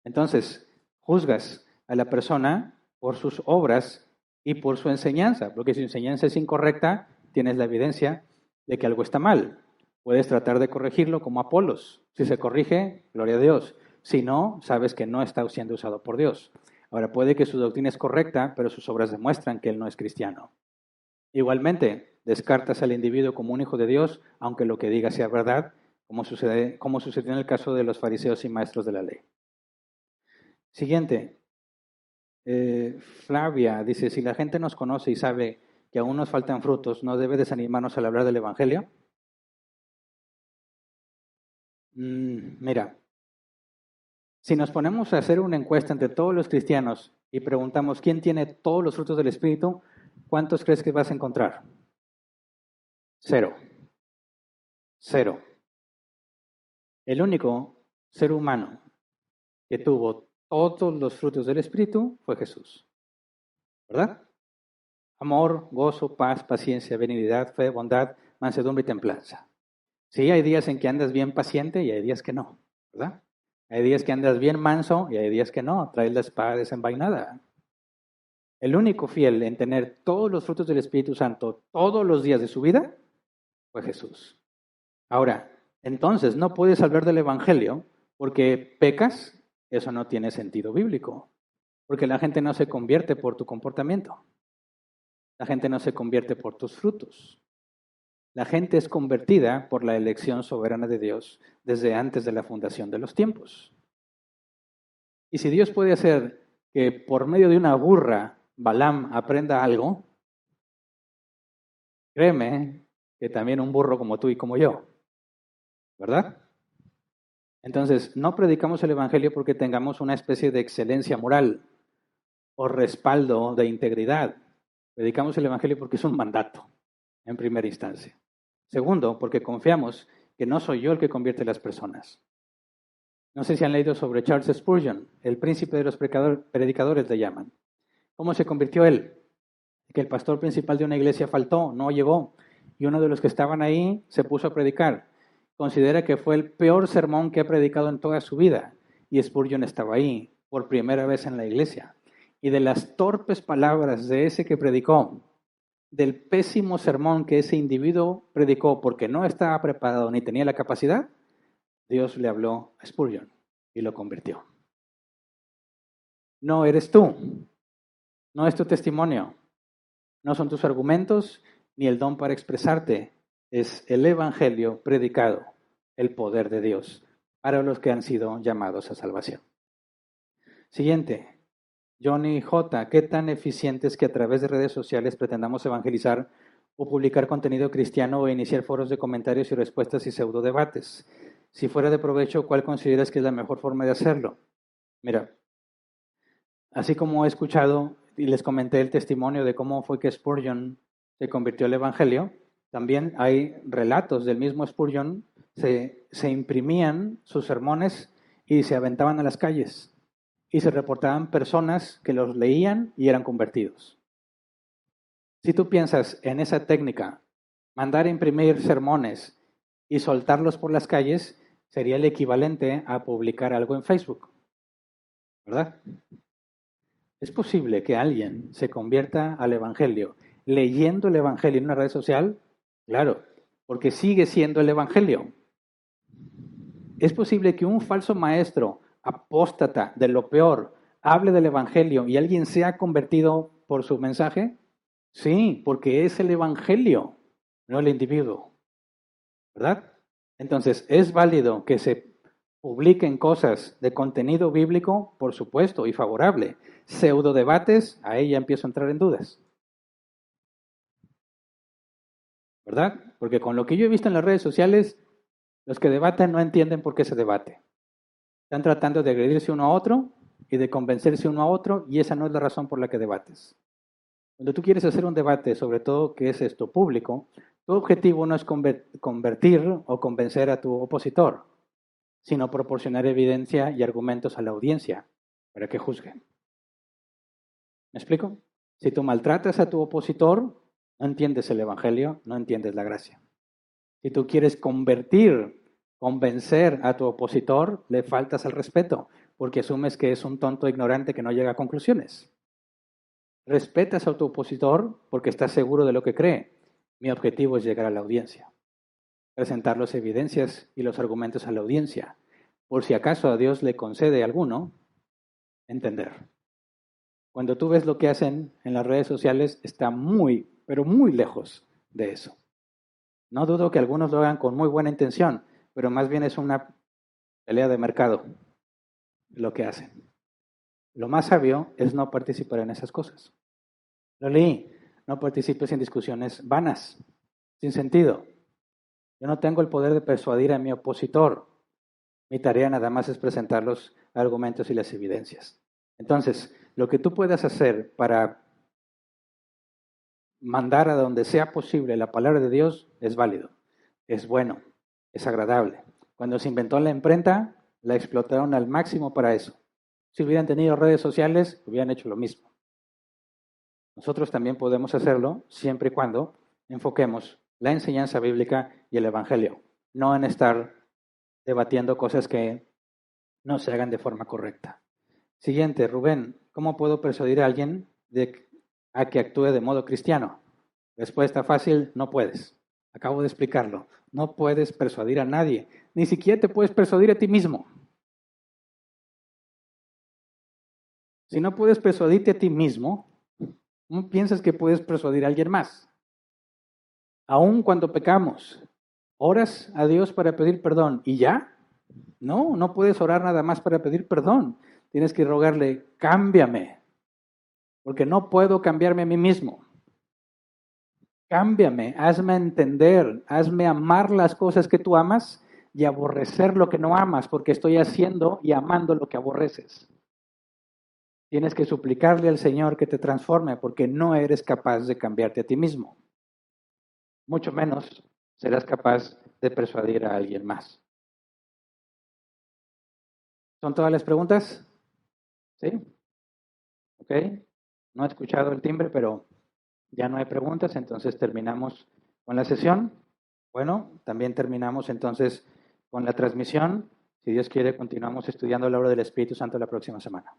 Entonces, juzgas a la persona por sus obras y por su enseñanza, porque si su enseñanza es incorrecta, tienes la evidencia de que algo está mal. Puedes tratar de corregirlo como Apolos. Si se corrige, gloria a Dios. Si no, sabes que no está siendo usado por Dios. Ahora, puede que su doctrina es correcta, pero sus obras demuestran que él no es cristiano. Igualmente, descartas al individuo como un hijo de Dios, aunque lo que diga sea verdad, como sucedió en el caso de los fariseos y maestros de la ley. Siguiente. Flavia dice, si la gente nos conoce y sabe que aún nos faltan frutos, ¿no debe desanimarnos al hablar del Evangelio? Mira, si nos ponemos a hacer una encuesta entre todos los cristianos y preguntamos quién tiene todos los frutos del Espíritu, ¿cuántos crees que vas a encontrar? Cero. Cero. El único ser humano que tuvo todos los frutos del Espíritu fue Jesús. ¿Verdad? Amor, gozo, paz, paciencia, benignidad, fe, bondad, mansedumbre y templanza. Sí, hay días en que andas bien paciente y hay días que no, ¿verdad? Hay días que andas bien manso y hay días que no, traes la espada desenvainada. El único fiel en tener todos los frutos del Espíritu Santo todos los días de su vida fue Jesús. Ahora, entonces no puedes hablar del Evangelio porque pecas, eso no tiene sentido bíblico, porque la gente no se convierte por tu comportamiento, la gente no se convierte por tus frutos. La gente es convertida por la elección soberana de Dios desde antes de la fundación de los tiempos. Y si Dios puede hacer que por medio de una burra Balaam aprenda algo, créeme que también un burro como tú y como yo, ¿verdad? Entonces, no predicamos el Evangelio porque tengamos una especie de excelencia moral o respaldo de integridad. Predicamos el Evangelio porque es un mandato, en primera instancia. Segundo, porque confiamos que no soy yo el que convierte a las personas. No sé si han leído sobre Charles Spurgeon, el príncipe de los predicadores le llaman. ¿Cómo se convirtió él? Que el pastor principal de una iglesia faltó, no llegó, y uno de los que estaban ahí se puso a predicar. Considera que fue el peor sermón que ha predicado en toda su vida, y Spurgeon estaba ahí por primera vez en la iglesia. Y de las torpes palabras de ese que predicó, del pésimo sermón que ese individuo predicó porque no estaba preparado ni tenía la capacidad, Dios le habló a Spurgeon y lo convirtió. No eres tú, no es tu testimonio, no son tus argumentos ni el don para expresarte, es el Evangelio predicado, el poder de Dios para los que han sido llamados a salvación. Siguiente, Johnny J. ¿Qué tan eficiente es que a través de redes sociales pretendamos evangelizar o publicar contenido cristiano o iniciar foros de comentarios y respuestas y pseudo debates? Si fuera de provecho, ¿cuál consideras que es la mejor forma de hacerlo? Mira, así como he escuchado y les comenté el testimonio de cómo fue que Spurgeon se convirtió al Evangelio, también hay relatos del mismo Spurgeon, se imprimían sus sermones y se aventaban a las calles y se reportaban personas que los leían y eran convertidos. Si tú piensas en esa técnica, mandar a imprimir sermones y soltarlos por las calles, sería el equivalente a publicar algo en Facebook, ¿verdad? ¿Es posible que alguien se convierta al Evangelio leyendo el Evangelio en una red social? Claro, porque sigue siendo el Evangelio. ¿Es posible que un falso maestro apóstata de lo peor hable del Evangelio y alguien sea convertido por su mensaje? Sí, porque es el Evangelio, no el individuo, ¿verdad? Entonces, ¿es válido que se publiquen cosas de contenido bíblico? Por supuesto, y favorable. Pseudo debates, ahí ya empiezo a entrar en dudas, ¿verdad? Porque con lo que yo he visto en las redes sociales, los que debaten no entienden por qué se debate. Están tratando de agredirse uno a otro y de convencerse uno a otro, y esa no es la razón por la que debates. Cuando tú quieres hacer un debate, sobre todo que es esto público, tu objetivo no es convertir o convencer a tu opositor, sino proporcionar evidencia y argumentos a la audiencia para que juzguen. ¿Me explico? Si tú maltratas a tu opositor, no entiendes el Evangelio, no entiendes la gracia. Si tú quieres convencer a tu opositor, le faltas al respeto, porque asumes que es un tonto ignorante que no llega a conclusiones. Respetas a tu opositor porque estás seguro de lo que cree. Mi objetivo es llegar a la audiencia, presentar las evidencias y los argumentos a la audiencia, por si acaso a Dios le concede alguno, entender. Cuando tú ves lo que hacen en las redes sociales, está muy, pero muy lejos de eso. No dudo que algunos lo hagan con muy buena intención, pero más bien es una pelea de mercado lo que hacen. Lo más sabio es no participar en esas cosas. Lo leí, no participes en discusiones vanas, sin sentido. Yo no tengo el poder de persuadir a mi opositor. Mi tarea nada más es presentar los argumentos y las evidencias. Entonces, lo que tú puedas hacer para mandar a donde sea posible la palabra de Dios es válido, es bueno, es agradable. Cuando se inventó la imprenta, la explotaron al máximo para eso. Si hubieran tenido redes sociales, hubieran hecho lo mismo. Nosotros también podemos hacerlo siempre y cuando enfoquemos la enseñanza bíblica y el Evangelio, no en estar debatiendo cosas que no se hagan de forma correcta. Siguiente, Rubén, ¿cómo puedo persuadir a alguien a que actúe de modo cristiano? Respuesta fácil, no puedes. Acabo de explicarlo. No puedes persuadir a nadie. Ni siquiera te puedes persuadir a ti mismo. Si no puedes persuadirte a ti mismo, ¿cómo piensas que puedes persuadir a alguien más? Aun cuando pecamos, ¿oras a Dios para pedir perdón y ya? No, no puedes orar nada más para pedir perdón. Tienes que rogarle, cámbiame, porque no puedo cambiarme a mí mismo. Cámbiame, hazme entender, hazme amar las cosas que tú amas y aborrecer lo que no amas, porque estoy haciendo y amando lo que aborreces. Tienes que suplicarle al Señor que te transforme, porque no eres capaz de cambiarte a ti mismo. Mucho menos serás capaz de persuadir a alguien más. ¿Son todas las preguntas? ¿Sí? ¿Ok? No he escuchado el timbre, pero ya no hay preguntas, entonces terminamos con la sesión. Bueno, también terminamos entonces con la transmisión. Si Dios quiere, continuamos estudiando la obra del Espíritu Santo la próxima semana.